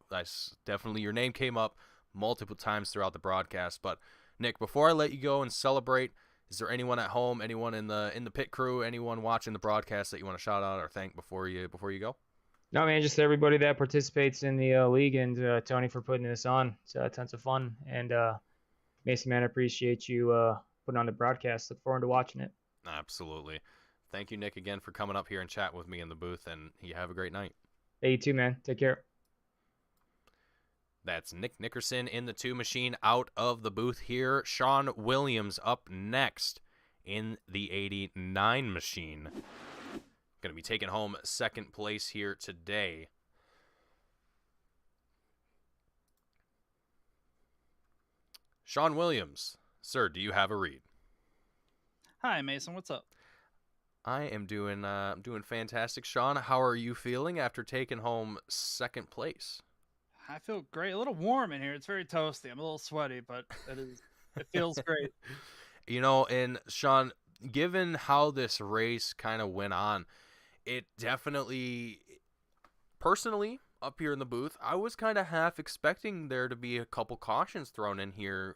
Definitely your name came up multiple times throughout the broadcast. But Nick, before I let you go and celebrate, is there anyone at home, anyone in the pit crew, anyone watching the broadcast that you want to shout out or thank before you go? No, man, just everybody that participates in the league, and Tony for putting this on. It's tons of fun. And Mason, man, I appreciate you putting on the broadcast. Look forward to watching it. Absolutely. Thank you, Nick, again for coming up here and chat with me in the booth, and you have a great night. Hey, you too, man. Take care. That's Nick Nickerson in the 2 machine out of the booth here. Sean Williams up next in the 89 machine. Going to be taking home second place here today. Sean Williams, sir, do you have a read? Hi, Mason. What's up? I am doing fantastic. Sean, how are you feeling after taking home second place? I feel great. A little warm in here. It's very toasty. I'm a little sweaty, but it feels great. And Sean, given how this race kind of went on, it definitely, personally, up here in the booth, I was kind of half expecting there to be a couple cautions thrown in here,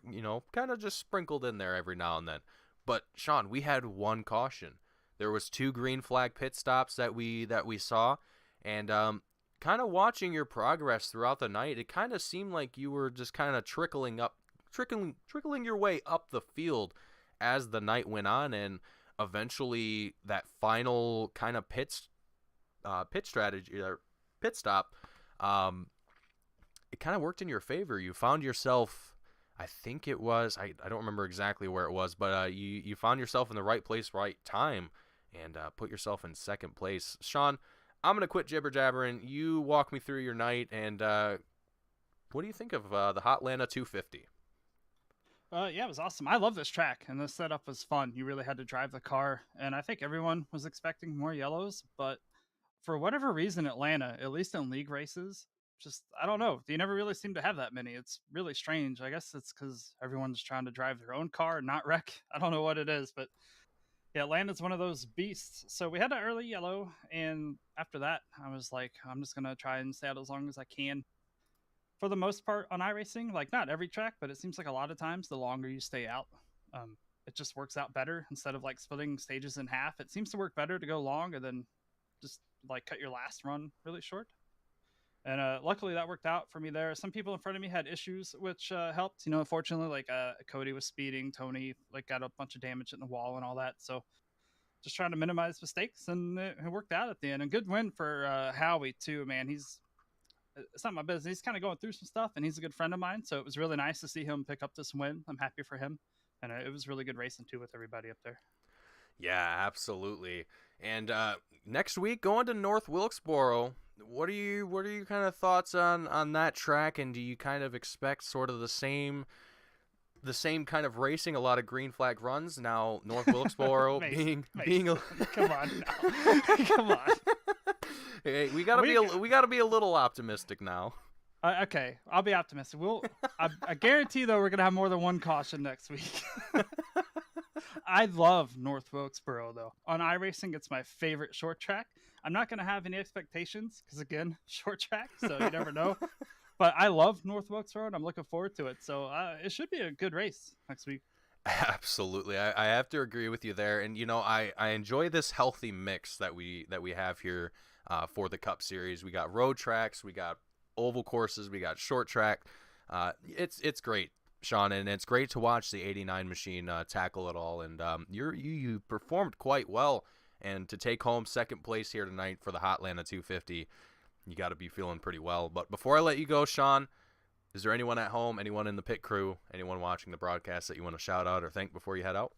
kind of just sprinkled in there every now and then. But Sean, we had one caution. There was 2 green flag pit stops that we saw, and kind of watching your progress throughout the night, it kind of seemed like you were just kind of trickling your way up the field as the night went on, and eventually that final kind of pit strategy or pit stop, it kind of worked in your favor. You found yourself, I think it was, I don't remember exactly where it was, but you found yourself in the right place, right time, and put yourself in second place. Sean, I'm going to quit jibber-jabbering. You walk me through your night, and what do you think of the Hotlanta 250? Yeah, it was awesome. I love this track, and the setup was fun. You really had to drive the car, and I think everyone was expecting more yellows, but for whatever reason, Atlanta, at least in league races, just, I don't know. You never really seem to have that many. It's really strange. I guess it's because everyone's trying to drive their own car and not wreck. I don't know what it is, but yeah, Atlanta's one of those beasts. So we had an early yellow, and after that, I was like, I'm just going to try and stay out as long as I can. For the most part on iRacing, like not every track, but it seems like a lot of times the longer you stay out, it just works out better. Instead of like splitting stages in half, it seems to work better to go long and then just like cut your last run really short. And luckily that worked out for me there. Some people in front of me had issues, which helped. Fortunately, like Cody was speeding, Tony like got a bunch of damage in the wall and all that. So just trying to minimize mistakes, and it worked out at the end. And good win for Howie too, man. It's not my business. He's kind of going through some stuff, and he's a good friend of mine. So it was really nice to see him pick up this win. I'm happy for him. And it was really good racing too with everybody up there. Yeah, absolutely. And next week, going to North Wilkesboro. What are your kind of thoughts on that track? And do you kind of expect sort of the same kind of racing, a lot of green flag runs? Now North Wilkesboro Mason, being a come on now. Come on. Hey, we gotta be a little optimistic now. Okay, I'll be optimistic. I guarantee though we're gonna have more than one caution next week. I love North Wilkesboro though. On iRacing, it's my favorite short track. I'm not gonna have any expectations because again, short track, so you never know. But I love North Wilkesboro, and I'm looking forward to it. So it should be a good race next week. Absolutely, I have to agree with you there. And I enjoy this healthy mix that we have here for the Cup Series. We got road tracks, we got oval courses, we got short track. It's great, Sean, and it's great to watch the 89 machine tackle it all. And you performed quite well, and to take home second place here tonight for the Hotlanta 250, you got to be feeling pretty well. But before I let you go, Sean, Is there anyone at home, anyone in the pit crew, anyone watching the broadcast that you want to shout out or thank before you head out?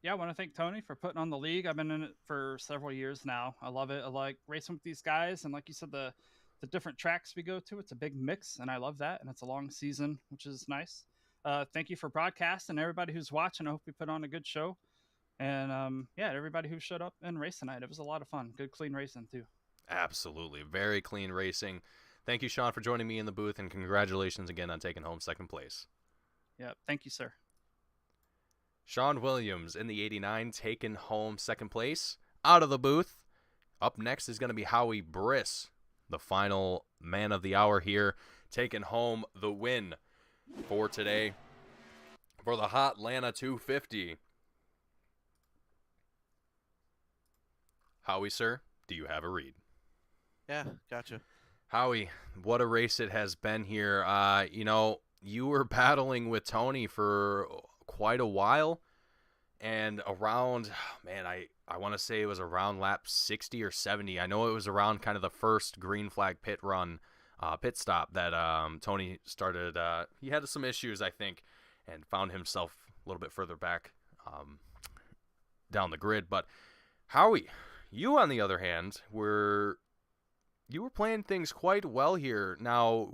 Yeah, I want to thank Tony for putting on the league. I've been in it for several years now. I love it. I like racing with these guys, and like you said, the different tracks we go to, it's a big mix, and I love that. And it's a long season, which is nice. Thank you for broadcasting, everybody who's watching. I hope we put on a good show. And yeah, everybody who showed up and raced tonight, it was a lot of fun. Good, clean racing too. Absolutely. Very clean racing. Thank you, Sean, for joining me in the booth, and congratulations again on taking home second place. Yeah, thank you, sir. Sean Williams in the 89 taking home second place out of the booth. Up next is going to be Howie Briss, the final man of the hour here, taking home the win for today for the Hotlanta 250. Howie, sir, do you have a read? Yeah, gotcha. Howie, what a race it has been here. You were battling with Tony for quite a while, and around, I want to say it was around lap 60 or 70. I know it was around kind of the first green flag pit stop that Tony started. He had some issues, I think, and found himself a little bit further back down the grid. But Howie, you on the other hand were playing things quite well here. Now,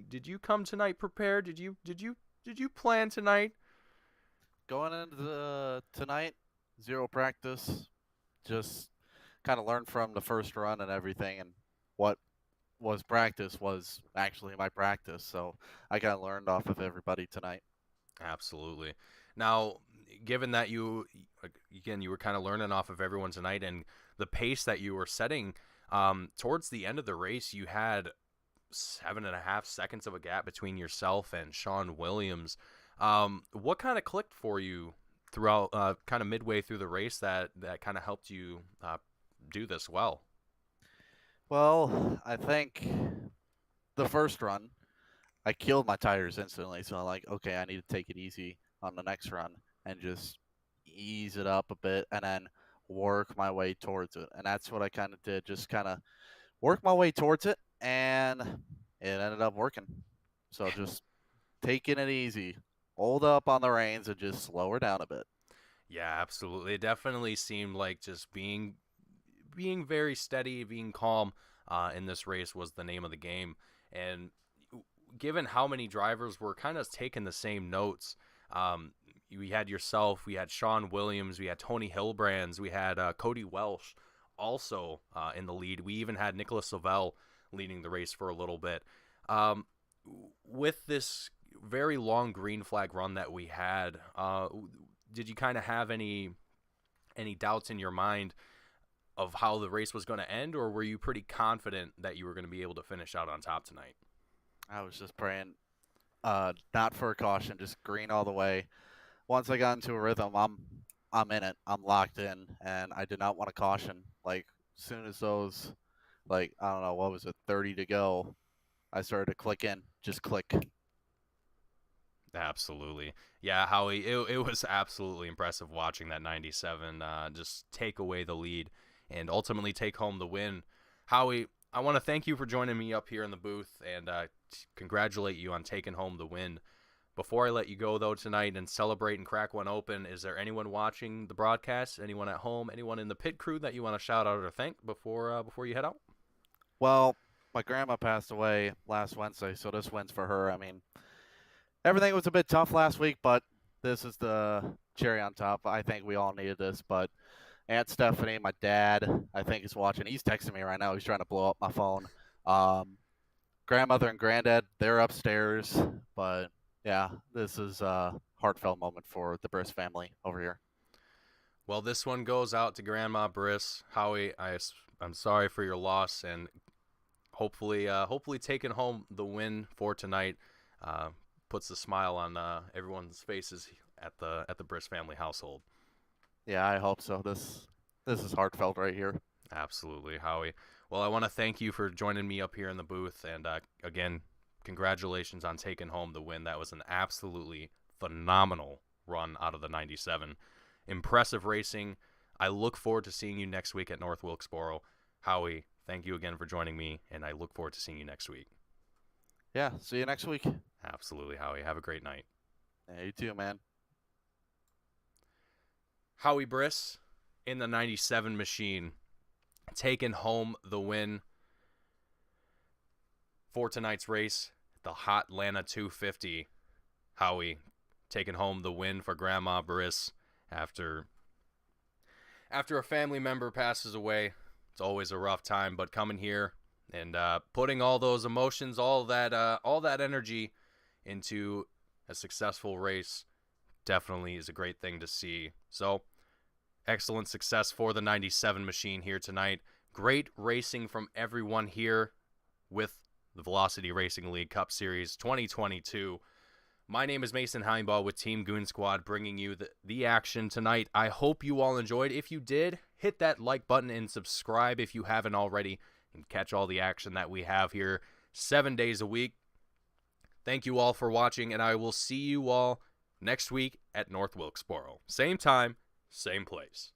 did you come tonight prepared? Did you plan tonight? Going into tonight, zero practice. Just kind of learned from the first run and everything, and what was practice was actually my practice. So I got learned off of everybody tonight. Absolutely. Now, given that you were kind of learning off of everyone tonight, and the pace that you were setting, towards the end of the race, you had 7.5 seconds of a gap between yourself and Sean Williams. What kind of clicked for you throughout, kind of midway through the race that kind of helped you do this well? Well, I think the first run, I killed my tires instantly. So I'm like, okay, I need to take it easy on the next run and just ease it up a bit and then work my way towards it. And that's what I kind of did, just kind of work my way towards it, and it ended up working. So just taking it easy, hold up on the reins, and just slow her down a bit. Yeah, absolutely. It definitely seemed like just being very steady, being calm in this race was the name of the game. And given how many drivers were kind of taking the same notes, we had yourself, we had Sean Williams, we had Tony Hillbrands, we had Cody Welsh also in the lead. We even had Nicholas Savell leading the race for a little bit. With this very long green flag run that we had, did you kind of have any doubts in your mind of how the race was going to end, or were you pretty confident that you were going to be able to finish out on top tonight? I was just praying not for a caution, just green all the way. Once I got into a rhythm, I'm in it. I'm locked in, and I did not want to caution. Like, as soon as those, I don't know, what was it, 30 to go, I started to click in, just click. Absolutely. Yeah, Howie, it was absolutely impressive watching that 97 just take away the lead and ultimately take home the win. Howie, I want to thank you for joining me up here in the booth and congratulate you on taking home the win. Before I let you go, though, tonight and celebrate and crack one open, is there anyone watching the broadcast, anyone at home, anyone in the pit crew that you want to shout out or thank before you head out? Well, my grandma passed away last Wednesday, so this win's for her. I mean, everything was a bit tough last week, but this is the cherry on top. I think we all needed this, but Aunt Stephanie, my dad, I think is watching. He's texting me right now. He's trying to blow up my phone. Grandmother and granddad, they're upstairs, but yeah, this is a heartfelt moment for the Briss family over here. Well, this one goes out to Grandma Briss. Howie, I'm sorry for your loss, and hopefully taking home the win for tonight puts a smile on everyone's faces at the Briss family household. Yeah, I hope so. This is heartfelt right here. Absolutely, Howie. Well, I want to thank you for joining me up here in the booth, and again, congratulations on taking home the win. That was an absolutely phenomenal run out of the 97. Impressive racing. I look forward to seeing you next week at North Wilkesboro. Howie, thank you again for joining me, and I look forward to seeing you next week. Yeah, see you next week. Absolutely, Howie. Have a great night. Yeah, you too, man. Howie Briss in the 97 machine, taking home the win for tonight's race, the Hotlanta 250. Howie taking home the win for Grandma Briss after a family member passes away. It's always a rough time, but coming here and putting all those emotions, all that energy into a successful race definitely is a great thing to see. So, excellent success for the 97 machine here tonight. Great racing from everyone here with the Velocity Racing League Cup Series 2022. My name is Mason Heimbaugh with Team Goon Squad, bringing you the action tonight. I hope you all enjoyed. If you did, hit that like button and subscribe if you haven't already, and catch all the action that we have here 7 days a week. Thank you all for watching, and I will see you all next week at North Wilkesboro. Same time, same place.